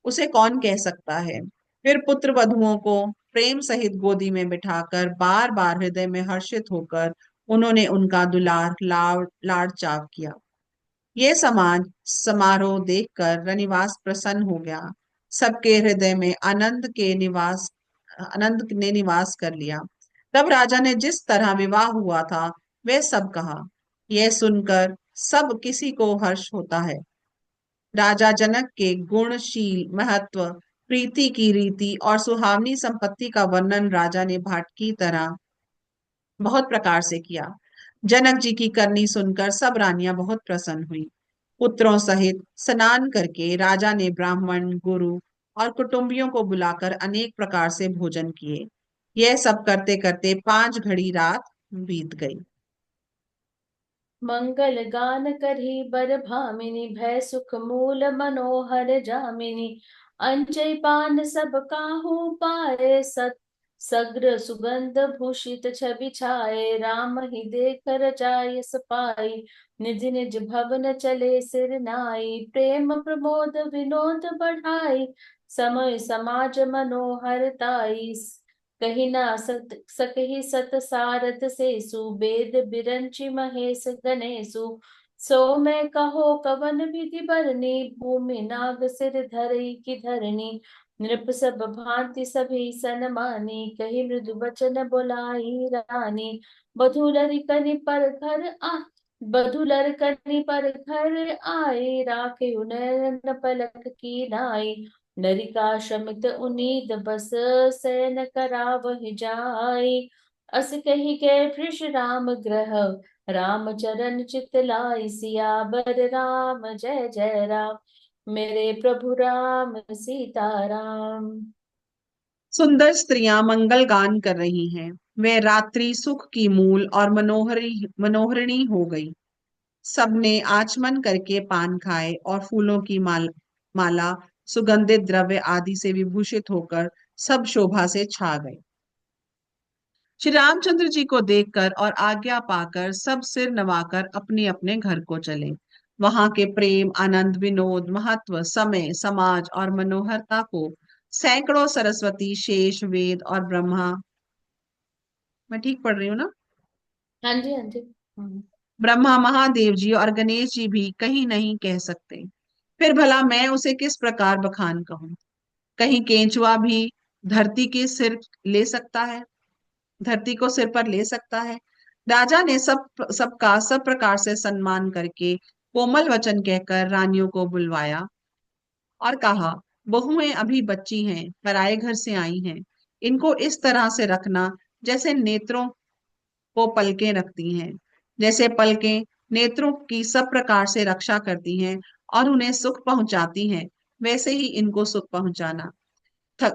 उसे कौन कह सकता है। फिर पुत्र वधुओं को प्रेम सहित गोदी में बिठाकर बार बार हृदय में हर्षित होकर उन्होंने उनका दुलार लाड़ चाव किया। ये समारोह देखकर रनिवास प्रसन्न हो गया। सबके हृदय में आनंद ने निवास कर लिया। तब राजा ने जिस तरह विवाह हुआ था वह सब कहा। यह सुनकर सब किसी को हर्ष होता है। राजा जनक के गुणशील महत्व, प्रीति की रीति और सुहावनी संपत्ति का वर्णन राजा ने भाट की तरह बहुत प्रकार से किया। जनक जी की करनी सुनकर सब रानियां बहुत प्रसन्न हुई। पुत्रों सहित स्नान करके राजा ने ब्राह्मण, गुरु और कुटुंबियों को बुलाकर अनेक प्रकार से भोजन किए। यह सब करते करते 5 घड़ी रात बीत गई। मंगल गान करही बर भामिनी, भय सुख मूल मनोहर जामिनी। अंजय पान सब काहू पाए, सत सग्र सुगंध भूषित छवि छाए। राम ही देख रजायस पाई, निज निज भवन चले सिर नाई। प्रेम प्रमोद विनोद बढ़ाई, समय समाज मनोहरताई। कही ना सकहि सत सारथ सेसु, वेद बिरंचि महेश गणेशु। सो मैं कहो कवन विधि बरनी, भूमि नाग सिर धरई की धरनी। नृप सब भांति सभी सन मानी, कही मृदु बचन बोलाई रानी। बधुलरि कनि पर घर आ बधुलर कनि पर घर आए, राखे नयन पलक की नाई। नरिका शमित उनीत बस, शयन करावहि जाय। अस कही के वृष राम ग्रह, राम चरण चित लाइ। सियावर राम जय जय राम, मेरे प्रभु राम सीताराम। सुंदर स्त्रियां मंगल गान कर रही हैं। वे रात्रि सुख की मूल और मनोहरिणी हो गई। सबने आचमन करके पान खाए और फूलों की माला सुगंधित द्रव्य आदि से विभूषित होकर सब शोभा से छा गए। श्री रामचंद्र जी को देखकर और आज्ञा पाकर सब सिर नवाकर अपने अपने घर को चले। वहां के प्रेम, आनंद, विनोद, महत्व, समय, समाज और मनोहरता को सैकड़ों सरस्वती, शेष, वेद और ब्रह्मा, मैं ठीक पढ़ रही हूँ ना, हाँ जी, हाँ जी। हम्म। ब्रह्मा, महादेव जी और गणेश जी भी कहीं नहीं कह सकते। फिर भला मैं उसे किस प्रकार बखान कहूं। कहीं केंचुआ भी धरती के सिर ले सकता है, धरती को सिर पर ले सकता है। राजा ने सबका सब प्रकार से सम्मान करके कोमल वचन कहकर रानियों को बुलवाया और कहा, बहुएं अभी बच्ची हैं, पराए घर से आई हैं। इनको इस तरह से रखना जैसे नेत्रों को पलकें रखती हैं। जैसे पलकें नेत्रों की सब प्रकार से रक्षा करती हैं और उन्हें सुख पहुंचाती हैं, वैसे ही इनको सुख पहुंचाना।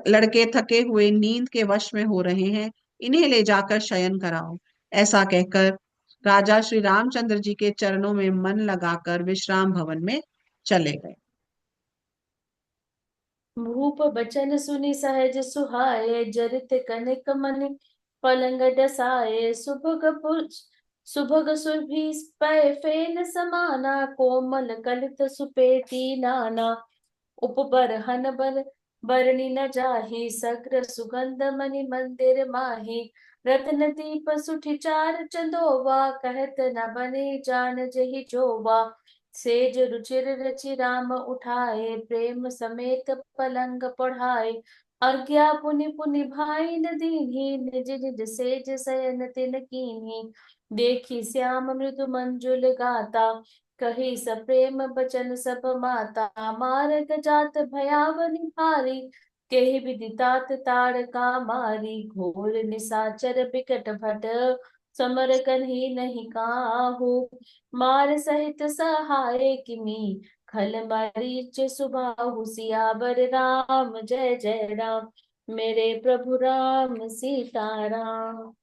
लड़के थके हुए नींद के वश में हो रहे हैं, इन्हें ले जाकर शयन कराओ। ऐसा कहकर राजा श्री रामचंद्र जी के चरणों में मन लगाकर विश्राम भवन में चले गए। भूप बचन सुनि सहज सुहाए, जरित कनक मनि पलंग डसाए। सुभग सुरभि पै फेन समाना, कोमल कलित सुपेती नाना। उपबर हन बर बरनी न जाहि, सग्र सुगंध मणि मंदिर माहि। रत्न दीप सुठि चार चंदोवा, कहत न बने जान जहि जोवा। सेज रुचिर रचि राम उठाए, प्रेम समेत पलंग पढ़ाए। आज्ञा पुनि पुनि भाई न दीन्ही, निज निज सेज शयन तिन कीन्ही। देखी श्याम मृदु मंजुल गाता, कही सप्रेम बचन सब माता। मारग जात भयावनि भारी, केहि विधि तात ताड़का मारी। घोर निशाचर बिकट भट, समर कन्ही नहीं काहू। मार सहित सहाय किमी, खल मरीच सुबाहु। सियावर राम जय जय राम, मेरे प्रभु राम सीताराम।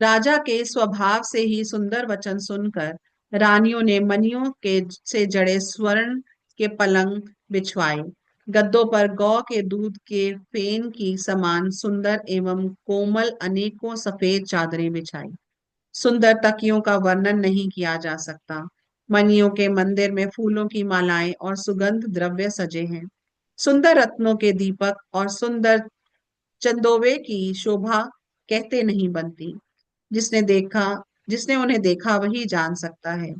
राजा के स्वभाव से ही सुंदर वचन सुनकर रानियों ने मणियों के से जड़े स्वर्ण के पलंग बिछवाए। गद्दों पर गौ के दूध के फेन की समान सुंदर एवं कोमल अनेकों सफेद चादरें बिछाई। सुंदर तकियों का वर्णन नहीं किया जा सकता। मणियों के मंदिर में फूलों की मालाएं और सुगंध द्रव्य सजे हैं। सुंदर रत्नों के दीपक और सुंदर चंदोवे की शोभा कहते नहीं बनती। जिसने देखा जिसने उन्हें देखा वही जान सकता है।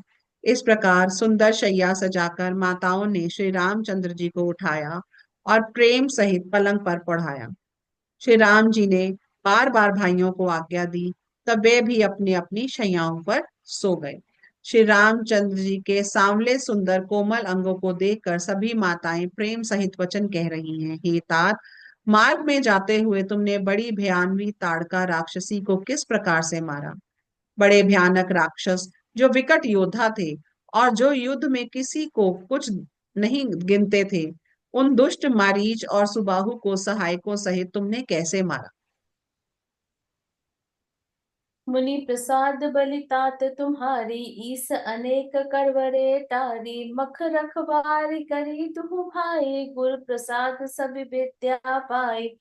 इस प्रकार सुंदर शैया सजाकर माताओं ने श्री रामचंद्र जी को उठाया और प्रेम सहित पलंग पर पढ़ाया। श्री राम जी ने बार बार भाइयों को आज्ञा दी, तब वे भी अपनी अपनी शैयाओं पर सो गए। श्री रामचंद्र जी के सांवले सुंदर कोमल अंगों को देखकर सभी माताएं प्रेम सहित वचन कह रही हैं, हे तात, मार्ग में जाते हुए तुमने बड़ी भयानवी ताड़का राक्षसी को किस प्रकार से मारा। बड़े भयानक राक्षस जो विकट योद्धा थे और जो युद्ध में किसी को कुछ नहीं गिनते थे, उन दुष्ट मारीच और सुबाहु को सहायकों सहित तुमने कैसे मारा। मुनि प्रसाद बलि तात तुम्हारी, ईस अनेक करवरे टारी। मख रखवारी करी तुम भाई, गुर प्रसाद सब विद्या पाई।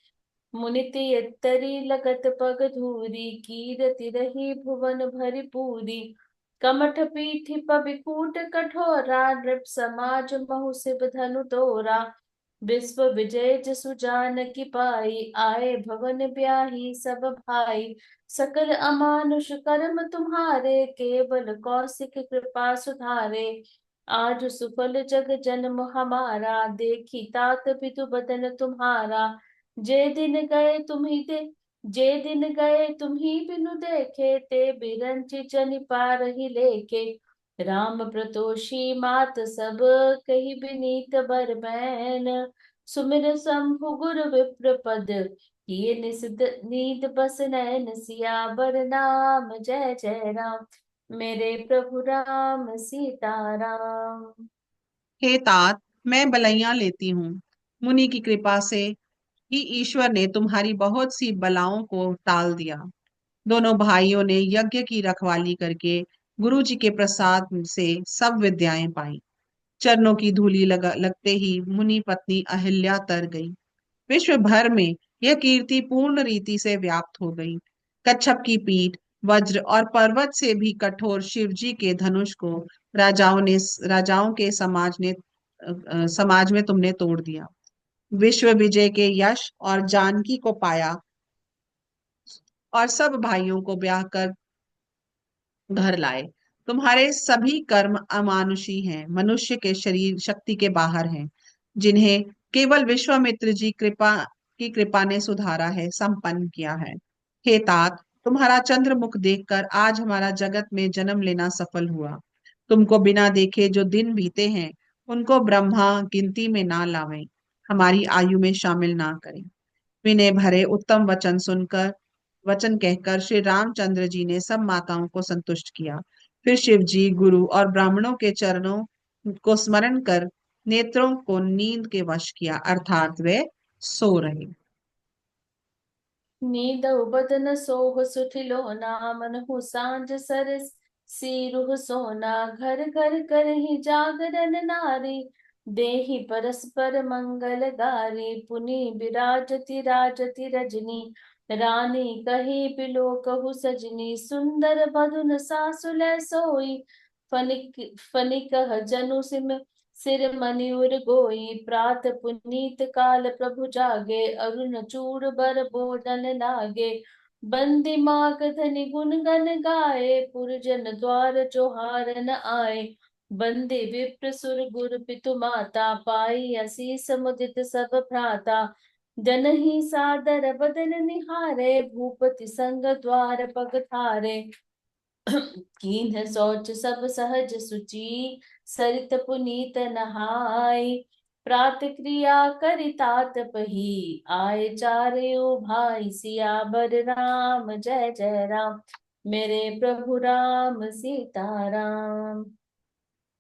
मुनिति यत्तरी लगत पग धूरी, कीरति रही भुवन भरी पूरी। कमठ पीठि पबिकूट कठोरा, नृप समाज महु सिव धनु तोरा। विश्व विजय जसु जानकी पाई, आए भवन ब्याही सब भाई। सकल अमानुष कर्म तुम्हारे, केवल कौशिक कृपा सुधारे। आज सुफल जग जन्म हमारा, देखी तात पितु बदन तुम्हारा। जे दिन गए तुम्ही दे जे दिन गए तुम्ही बिनु देखे, ते बिरंचि जनि पारहि लेके। राम प्रतोषी मात सब, कही बिनीत बर बैन। सुमिर शंभु गुर विप्र पद, किए निसिद नीद बस नैन। सियावर नाम जय जय राम, मेरे प्रभु राम सीताराम। हे तात, मैं बलैया लेती हूँ। मुनि की कृपा से ही ईश्वर ने तुम्हारी बहुत सी बलाओं को टाल दिया। दोनों भाइयों ने यज्ञ की रखवाली करके गुरु जी के प्रसाद से सब विद्याएं पाई। चरणों की धूलि लगते ही मुनि पत्नी अहिल्या तर गई। विश्व भर में यह कीर्ति पूर्ण रीति से व्याप्त हो गई। कच्छप की पीठ, वज्र और पर्वत से भी कठोर शिव जी के धनुष को राजाओं के समाज में तुमने तोड़ दिया। विश्व विजय के यश और जानकी को पाया और सब भाइयों को ब्याह कर घर लाए। तुम्हारे सभी कर्म अमानुषी हैं, मनुष्य के शरीर शक्ति के बाहर हैं, जिन्हें केवल विश्वामित्र जी कृपा ने सुधारा है, संपन्न किया है। हे तात, तुम्हारा चंद्रमुख देखकर आज हमारा जगत में जन्म लेना सफल हुआ। तुमको बिना देखे जो दिन बीते हैं, उनको ब्रह्मा गिनती में ना लावें, हमारी आयु में शामिल ना करें। विनय भरे उत्तम वचन कहकर श्री रामचंद्र जी ने सब माताओं को संतुष्ट किया। फिर शिव जी, गुरु और ब्राह्मणों के चरणों को स्मरण कर नेत्रों को नींद के वश किया, अर्थात वे सो रहे। नींद बदन सोह सुठिलोना, मनहु सांझ सरस सिरुह सोना। घर घर करहि जागरण नारी, देहि परस्पर मंगल गारी। पुनि विराजति राजति रजनी, रानी कही बिलो कहु सजनी। सुंदर बदन सासुलै सोई, फनिक फनिक जनु सिम सिर मणिउर गोई। प्रात पुनीत काल प्रभु जागे, अरुण चूड़ बर बोदन लागे। बंदी माग धनि गुण गन गाए, पुरजन द्वार जोहार न आए। बंदी विप्र सुर गुर पितु माता, पाई असीस मुदित सब भ्राता। जनहि सादर बदन निहारे, भूपति संग द्वार पगधारे। कीन्ह शौच सब सहज सुचि, सरित पुनीत नहाय। प्रात क्रिया करि तात पही, आए चारयो भाई। सियावर राम जय जय राम, मेरे प्रभु राम सीताराम।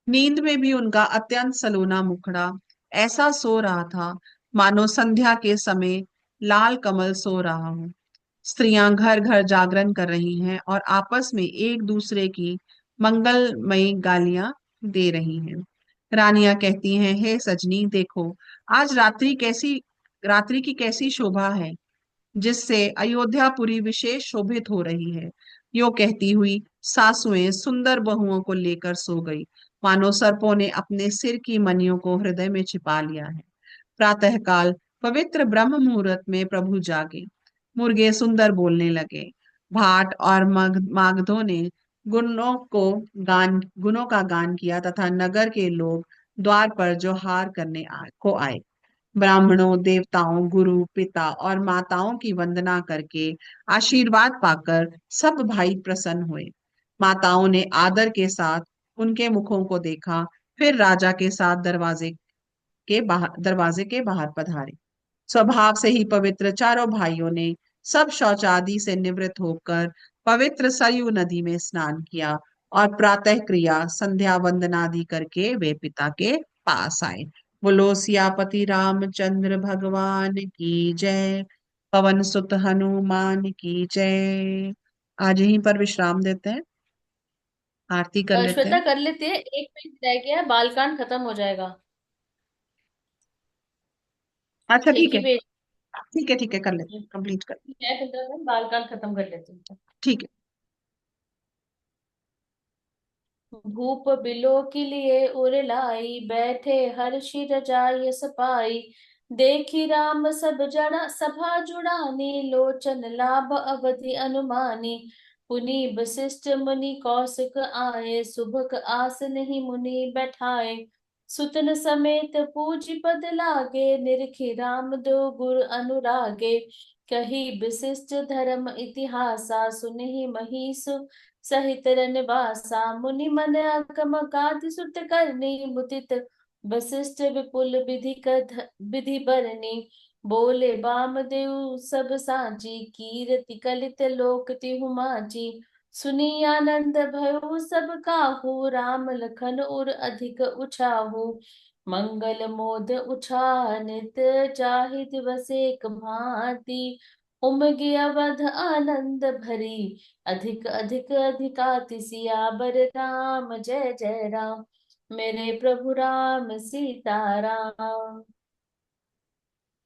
नींद में भी उनका अत्यंत सलोना मुखड़ा ऐसा सो रहा था, मानो संध्या के समय लाल कमल सो रहा हो। स्त्रियां घर घर जागरण कर रही हैं और आपस में एक दूसरे की मंगलमयी गालियां दे रही हैं। रानियां कहती हैं, हे सजनी देखो, आज रात्रि की कैसी शोभा है, जिससे अयोध्यापुरी विशेष शोभित हो रही है। यो कहती हुई सासुएं सुंदर बहुओं को लेकर सो गई, मानो सर्पों ने अपने सिर की मणियों को हृदय में छिपा लिया है। प्रातःकाल पवित्र ब्रह्म मुहूर्त में प्रभु जागे। मुर्गे सुंदर बोलने लगे। भाट और मागधों ने गुणों का गान किया तथा नगर के लोग द्वार पर जोहार को आए। ब्राह्मणों, देवताओं, गुरु, पिता और माताओं की वंदना करके आशीर्वाद पाकर सब भाई प्रसन्न हुए। माताओं ने आदर के साथ उनके मुखों को देखा, फिर राजा के साथ दरवाजे के बाहर पधारे। स्वभाव से ही पवित्र चारों भाइयों ने सब शौचादि से निवृत्त होकर पवित्र सरयू नदी में स्नान किया और प्रातः क्रिया संध्या वंदनादि करके वे पिता के पास आए। बोलो सियापति रामचंद्र भगवान की जय। पवन सुत हनुमान की जय। आज यहीं पर विश्राम देते हैं, आरती कर लेते श्वेता हैं। कर लेते हैं, एक पेज रह गया है, बालकांड खत्म हो जाएगा। अच्छा एक ठीक ही है, पेज ठीक है, ठीक है, कर लेते हैं, कंप्लीट कर। है, 15 मिनट, बालकांड खत्म कर लेते हैं। ठीक है। भूप बिलो के लिए उर लाई, बैठे हर्षि रजाई सपाई। देखी राम सब जड़ा सभा जुड़ानी, लोचन लाभ अवधि अनुमानी। पुनि वशिष्ठ मुनि कौशिक आए, सुभग आसन ही मुनि बैठाए। सुतन समेत पूज्य पद लागे, निरखी राम दो गुर अनुरागे। कही विशिष्ट धर्म इतिहासा, सुनहि महीसु सहित रनवासा। मुनि मन अगम गाति सुत करनी, मुदित वशिष्ठ विपुल विधि बरनी। बोले वामदेव सब साची, कीरति कलित लोक तिहु माची। सुनी आनंद भयो सब काहू, राम लखन उर अधिक उछाहू। मंगल मोद उछानित, जाहि दिवस एक भांति। उमगे अवध आनंद भरी, अधिक अधिक अधिकाति सियावर राम। जय जय राम, मेरे प्रभु राम सीताराम।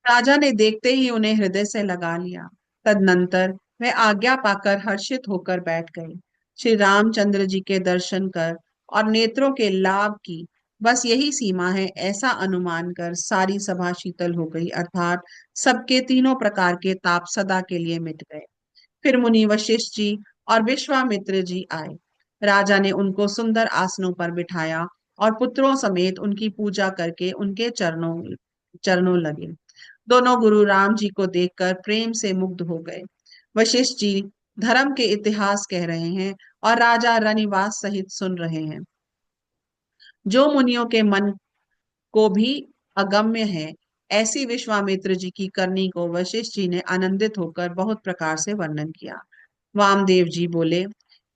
राजा ने देखते ही उन्हें हृदय से लगा लिया। तदनंतर वे आज्ञा पाकर हर्षित होकर बैठ गए। श्री रामचंद्र जी के दर्शन कर और नेत्रों के लाभ की बस यही सीमा है, ऐसा अनुमान कर सारी सभा शीतल हो गई, अर्थात सबके तीनों प्रकार के ताप सदा के लिए मिट गए। फिर मुनि वशिष्ठ जी और विश्वामित्र जी आए। राजा ने उनको सुंदर आसनों पर बिठाया और पुत्रों समेत उनकी पूजा करके उनके चरणों चरणों लगे। दोनों गुरु राम जी को देखकर प्रेम से मुग्ध हो गए। वशिष्ठ जी धर्म के इतिहास कह रहे हैं और राजा रनिवास सहित सुन रहे हैं, जो मुनियों के मन को भी अगम्य है। ऐसी विश्वामित्र जी की करनी को वशिष्ठ जी ने आनंदित होकर बहुत प्रकार से वर्णन किया। वामदेव जी बोले,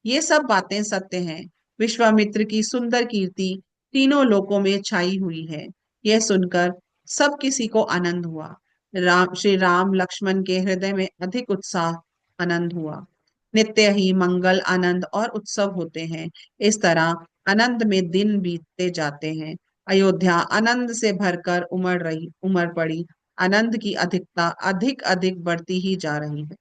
ये सब बातें सत्य हैं। विश्वामित्र की सुंदर कीर्ति तीनों लोकों में छाई हुई है। यह सुनकर सब किसी को आनंद हुआ। श्री राम लक्ष्मण के हृदय में अधिक उत्साह आनंद हुआ। नित्य ही मंगल आनंद और उत्सव होते हैं। इस तरह आनंद में दिन बीतते जाते हैं। अयोध्या आनंद से भरकर उमड़ पड़ी। आनंद की अधिकता अधिक अधिक बढ़ती ही जा रही है।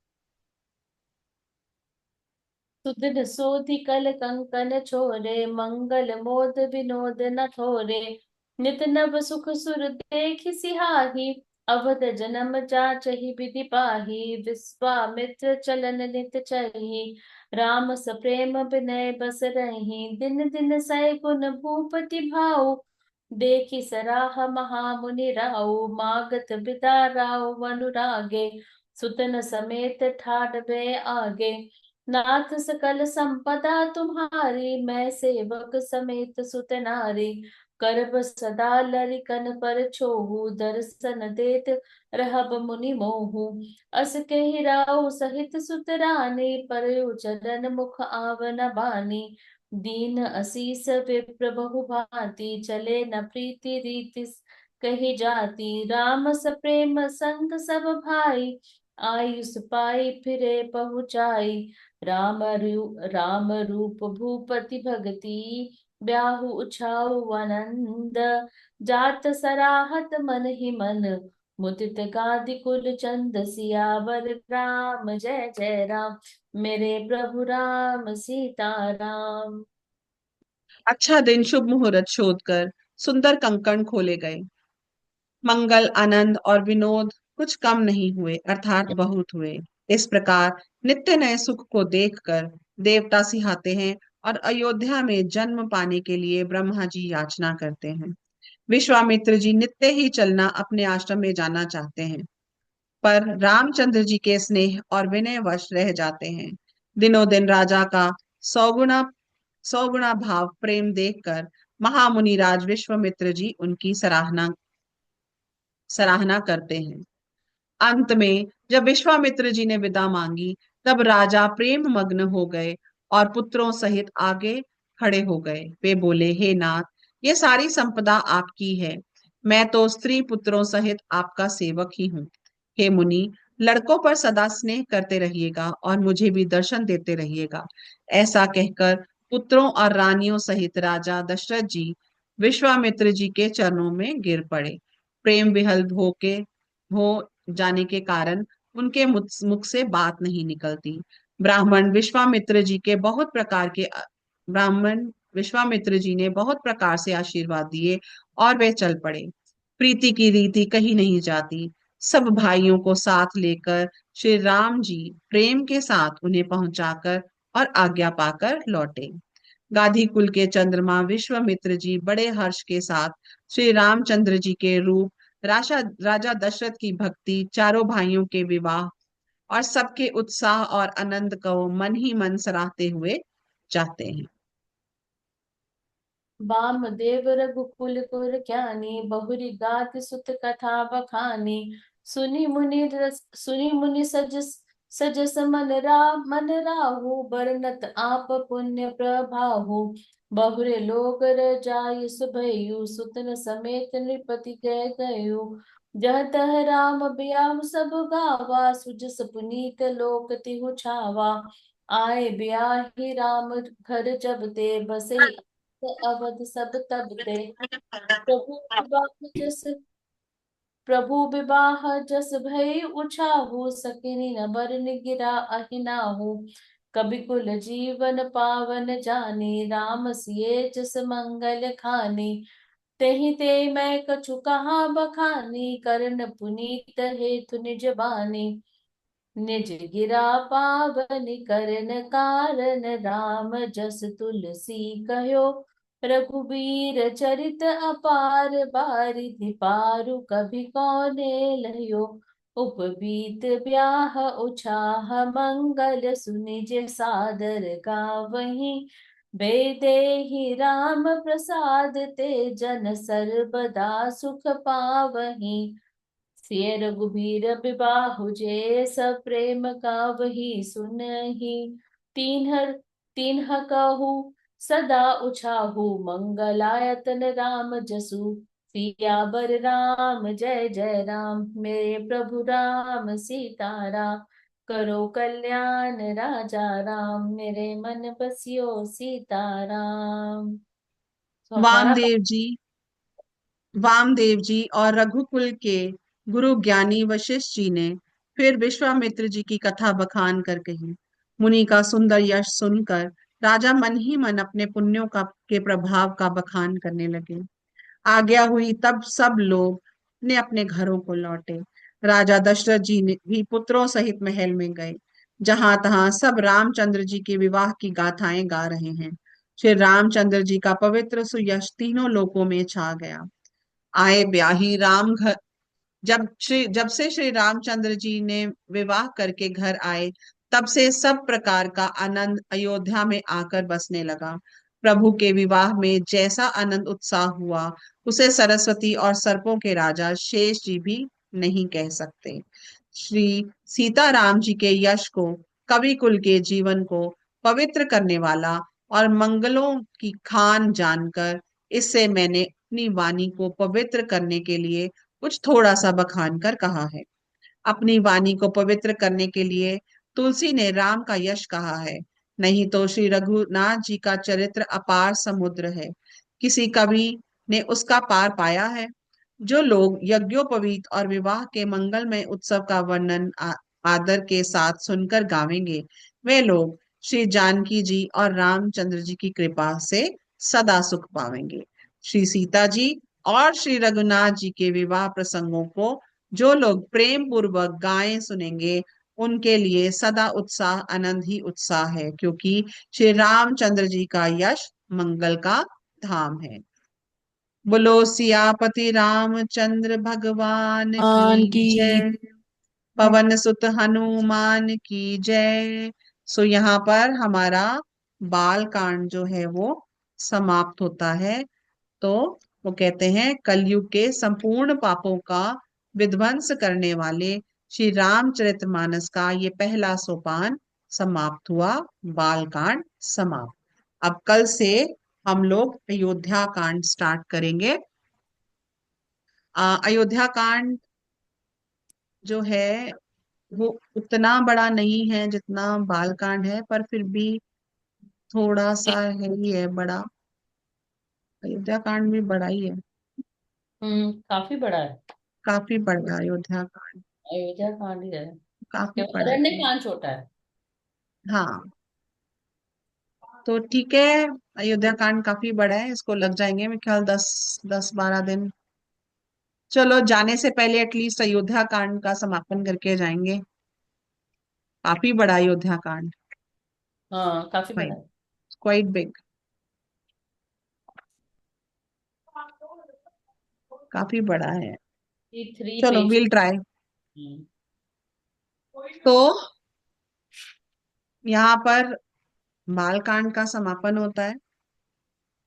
सुदिन सोधि कल कंकन छोरे, मंगल मोद विनोद न थोरे। नित नव सुख सुर देखि सिहाही, अवध जन्म जाचहि विधि पाही। विश्वामित्र चलन नित चही, राम सप्रेम विनय बस रही। दिन दिन सै गुण भूपति भाऊ, देखि सराह महामुनि राऊ। मागत बिदा राव अनुरागे, सुतन समेत ठाडबे आगे। नाथ सकल संपदा तुम्हारी, मैं सेवक समेत सुत नारी। करब सदा लरिकन पर छोहू, दर्शन देत रहब मुनि मोहू। अस कहि राउ सहित सुत रानी, परयु चरण मुख आवन बानी। दीन असीस विप्र बहु भांति, चले न प्रीति रीति कही जाति। राम सप्रेम संग सब भाई, आयुष पाई फिरे पहुँचाई। राम रूप भूपति भगति, ब्याहु उछाऊ आनंद। जात सराहत मन ही मन, मुदित गादि कुल चंद। सियावर राम जय जय राम, मेरे प्रभु राम सीताराम। अच्छा दिन शुभ मुहूर्त शोध कर सुंदर कंकण खोले गए। मंगल आनंद और विनोद कुछ कम नहीं हुए, अर्थात बहुत हुए। इस प्रकार नित्य नए सुख को देखकर देवता सिहाते हैं और अयोध्या में जन्म पाने के लिए ब्रह्मा जी याचना करते हैं। विश्वामित्र जी नित्य ही चलना अपने आश्रम में जाना चाहते हैं, पर रामचंद्र जी के स्नेह और विनय वश रह जाते हैं। दिनों दिन राजा का सौगुना सौगुना भाव प्रेम देखकर महामुनि राज विश्वामित्र जी उनकी सराहना करते हैं। अंत में जब विश्वामित्र जी ने विदा मांगी, तब राजा प्रेम मग्न हो गए और पुत्रों सहित आगे खड़े हो गए। वे बोले, हे नाथ, ये सारी संपदा आपकी है। मैं तो स्त्री पुत्रों सहित आपका सेवक ही हूँ। हे मुनि, लड़कों पर सदा स्नेह करते रहिएगा और मुझे भी दर्शन देते रहिएगा। ऐसा कहकर पुत्रों और रानियों सहित राजा दशरथ जी विश्वामित्र जी के चरणों में गिर पड़े। प्रेम विहल हो जाने के कारण उनके मुख से बात नहीं निकलती। ब्राह्मण विश्वामित्र जी के बहुत प्रकार के ब्राह्मण विश्वामित्र जी ने बहुत प्रकार से आशीर्वाद दिए और वे चल पड़े। प्रीति की रीति कही नहीं जाती। सब भाइयों को साथ लेकर श्री राम जी प्रेम के साथ उन्हें पहुंचाकर और आज्ञा पाकर लौटे। गाधी कुल के चंद्रमा विश्वामित्र जी बड़े हर्ष के साथ श्री रामचंद्र जी के रूप, राजा दशरथ की भक्ति, चारों भाइयों के विवाह और सबके उत्साह और आनंद को मन ही मन सराहते हुए जाते हैं। वामदेव रघुकुल पुर ज्ञानी, बहुरी गात सुत कथा बखानी। सुनी मुनि सजस मन राहु, बरनत आप पुण्य प्रभाहु। बहुरे लोग रजाई सुभयु, सुतन समेत नृपति गए गयो। जह तह राम ब्याहु सब गावा, सुजस पुनीत लोक तिहु छावा। आए ब्याही राम घर जब ते, बसे अवध सब तब ते। प्रभु विवाह जस प्रभु विवाह जस भई उछाहु, सकिनी न बरन गिरा अहिनाहु। कवि कुल जीवन पावन जानी, राम सिए जस मंगल खानी। तेहि ते मैं कछु कहाँ बखानी, करन पुनीत हेतु निज बानी। निज गिरा पावन करन कारण, राम जस तुलसी कहो। रघुबीर चरित अपार, बारिधि पारु कभी कौने लयो। उपबीत ब्याह उछाह मंगल, सुनिज सादर गावहीं। बेदेहि राम प्रसाद ते, जन सर्वदा सुख पावहीं। सिय रघुबीर बिबाहु जे, सब प्रेम का वही सुनहि। तीन्हर तीन्ह कहु सदा उछाहु, मंगलायतन राम जसु। सियावर राम जय जय राम, मेरे प्रभु राम सीताराम। करो कल्याण राजा राम, मेरे मन बसियो सीताराम। तो हमारा वामदेव जी और रघुकुल के गुरु ज्ञानी वशिष्ठ जी ने फिर विश्वामित्र जी की कथा बखान कर कही। मुनि का सुंदर यश सुनकर राजा मन ही मन अपने पुण्यों का के प्रभाव का बखान करने लगे। आज्ञा हुई तब सब लोग अपने अपने घरों को लौटे। राजा दशरथ जी ने भी पुत्रों सहित महल में गए। जहां तहां सब रामचंद्र जी के विवाह की गाथाएं गा रहे हैं। श्री रामचंद्र जी का पवित्र सुयश तीनों लोकों में छा गया। आए ब्याही राम घर जब से श्री रामचंद्र जी ने विवाह करके घर आए, तब से सब प्रकार का आनंद अयोध्या में आकर बसने लगा। प्रभु के विवाह में जैसा आनंद उत्साह हुआ, उसे सरस्वती और सर्पों के राजा शेष जी भी नहीं कह सकते। श्री सीताराम जी के यश को, कवि कुल के जीवन को पवित्र करने वाला और मंगलों की खान जानकर, इससे मैंने अपनी वाणी को पवित्र करने के लिए कुछ थोड़ा सा बखान कर कहा है। अपनी वाणी को पवित्र करने के लिए तुलसी ने राम का यश कहा है, नहीं तो श्री रघुनाथ जी का चरित्र अपार समुद्र है। किसी कवि ने उसका पार पाया है? जो लोग यज्ञोपवीत और विवाह के मंगलमय उत्सव का वर्णन आदर के साथ सुनकर गावेंगे, वे लोग श्री जानकी जी और रामचंद्र जी की कृपा से सदा सुख पावेंगे। श्री सीता जी और श्री रघुनाथ जी के विवाह प्रसंगों को जो लोग प्रेम पूर्वक गाएं सुनेंगे, उनके लिए सदा उत्साह आनंद ही उत्साह है, क्योंकि श्री रामचंद्र जी का यश मंगल का धाम है। बोलो सियापति रामचंद्र भगवान आन की की जय। पवन सुत हनुमान की जय। सो यहाँ पर हमारा बाल कांड जो है वो समाप्त होता है। तो वो कहते हैं कलयुग के संपूर्ण पापों का विध्वंस करने वाले श्री रामचरितमानस का ये पहला सोपान समाप्त हुआ, बाल कांड समाप्त। अब कल से हम लोग अयोध्या कांड स्टार्ट करेंगे। अयोध्या कांड जो है वो उतना बड़ा नहीं है जितना बालकांड है, पर फिर भी थोड़ा सा है ही है बड़ा। अयोध्या कांड भी बड़ा ही है, काफी बड़ा है। काफी बड़ा है अयोध्या कांड। अयोध्या कांड ही है। काफी केवल बड़ा अरण्य है। कांड छोटा है। हाँ, तो ठीक है। अयोध्या कांड काफी बड़ा है, इसको लग जाएंगे मेरे ख्याल 10-12 दिन। चलो, जाने से पहले एटलीस्ट अयोध्या कांड का समापन करके जाएंगे। काफी बड़ा अयोध्या कांड। हाँ, काफी बड़ा है। Quite big. काफी बड़ा है। 3 चलो, पेज। Will try. हम्म। तो यहाँ पर बालकांड का समापन होता है।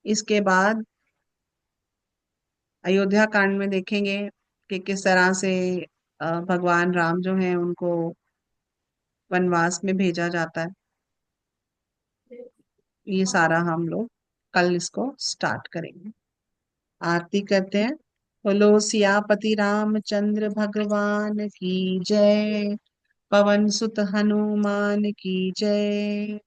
इसके बाद अयोध्या कांड में देखेंगे कि किस तरह से भगवान राम जो हैं उनको वनवास में भेजा जाता है। ये सारा हम लोग कल इसको स्टार्ट करेंगे। आरती करते हैं। बोलो सियापति रामचंद्र भगवान की जय। पवन सुत हनुमान की जय।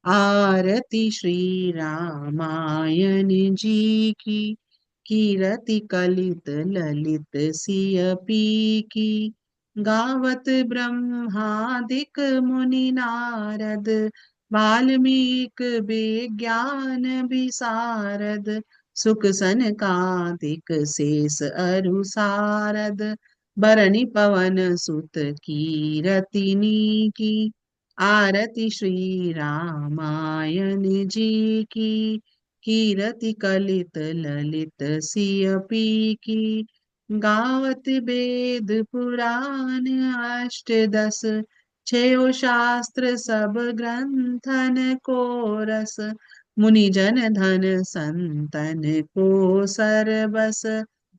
आरती श्री रामायण जी की। कीरति कलित ललित सियपी की। गावत ब्रह्मादिक मुनि नारद। वाल्मीकि विज्ञान विशारद। सुख सनकादिक शेष अरु सारद। बरनि पवन सुत कीरतिनी की। आरती श्री रामायण जी की। कीरति कलित ललित सियपी की। गावत वेद पुराण अष्टदश। छयो शास्त्र सब ग्रंथन को रस। मुनि जन धन संतन को सरबस।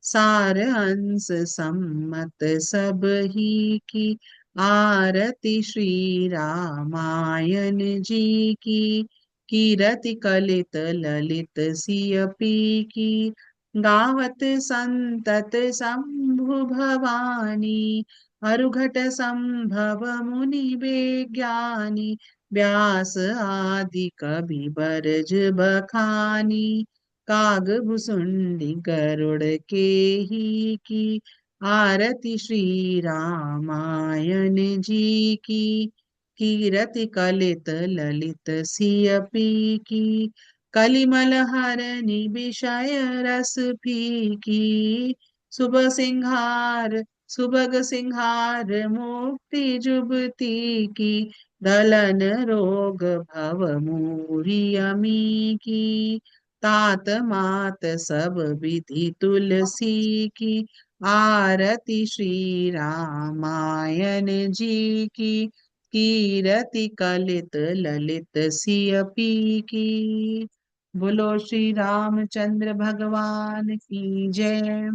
सार अंश सम्मत सब ही की। आरती श्री रामायण जी की। कीरति कलित ललित सियपी की। गावत संतत शंभु भवानी। अरुघट संभव मुनि विज्ञानी। व्यास आदि कवि बरज बखानी। काग भुसुंडी गरुड़ के ही की। आरती श्री रामायण जी की। कीरति कलित ललित सियपी की। कलिमल हरनि विषय रस फीकी। सुबह सिंहार सुबग सिंहार मुक्ति जुबती की। दलन रोग भव मूरी अमी की। तात मात सब विधि तुलसी की। आरती श्री रामायण जी की। कीरति कलित ललित सियपी की। बोलो श्री रामचंद्र भगवान की जय।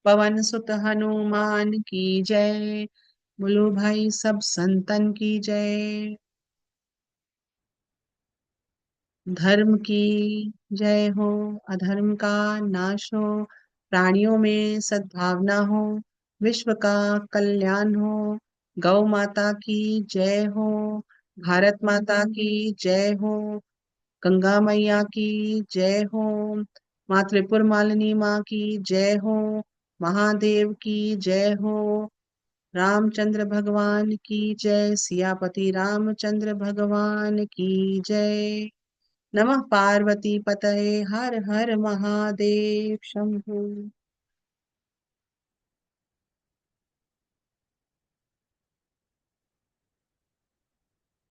पवन सुत हनुमान की जय। बोलो भाई सब संतन की जय। धर्म की जय हो। अधर्म का नाश हो। प्राणियों में सद्भावना हो। विश्व का कल्याण हो। गौ माता की जय हो। भारत माता की जय हो। गंगा मैया की जय हो। माँ त्रिपुर मालिनी माँ की जय हो। महादेव की जय हो। रामचंद्र भगवान की जय। सियापति रामचंद्र भगवान की जय। नमः पार्वती पतये। हर हर महादेव शंभु।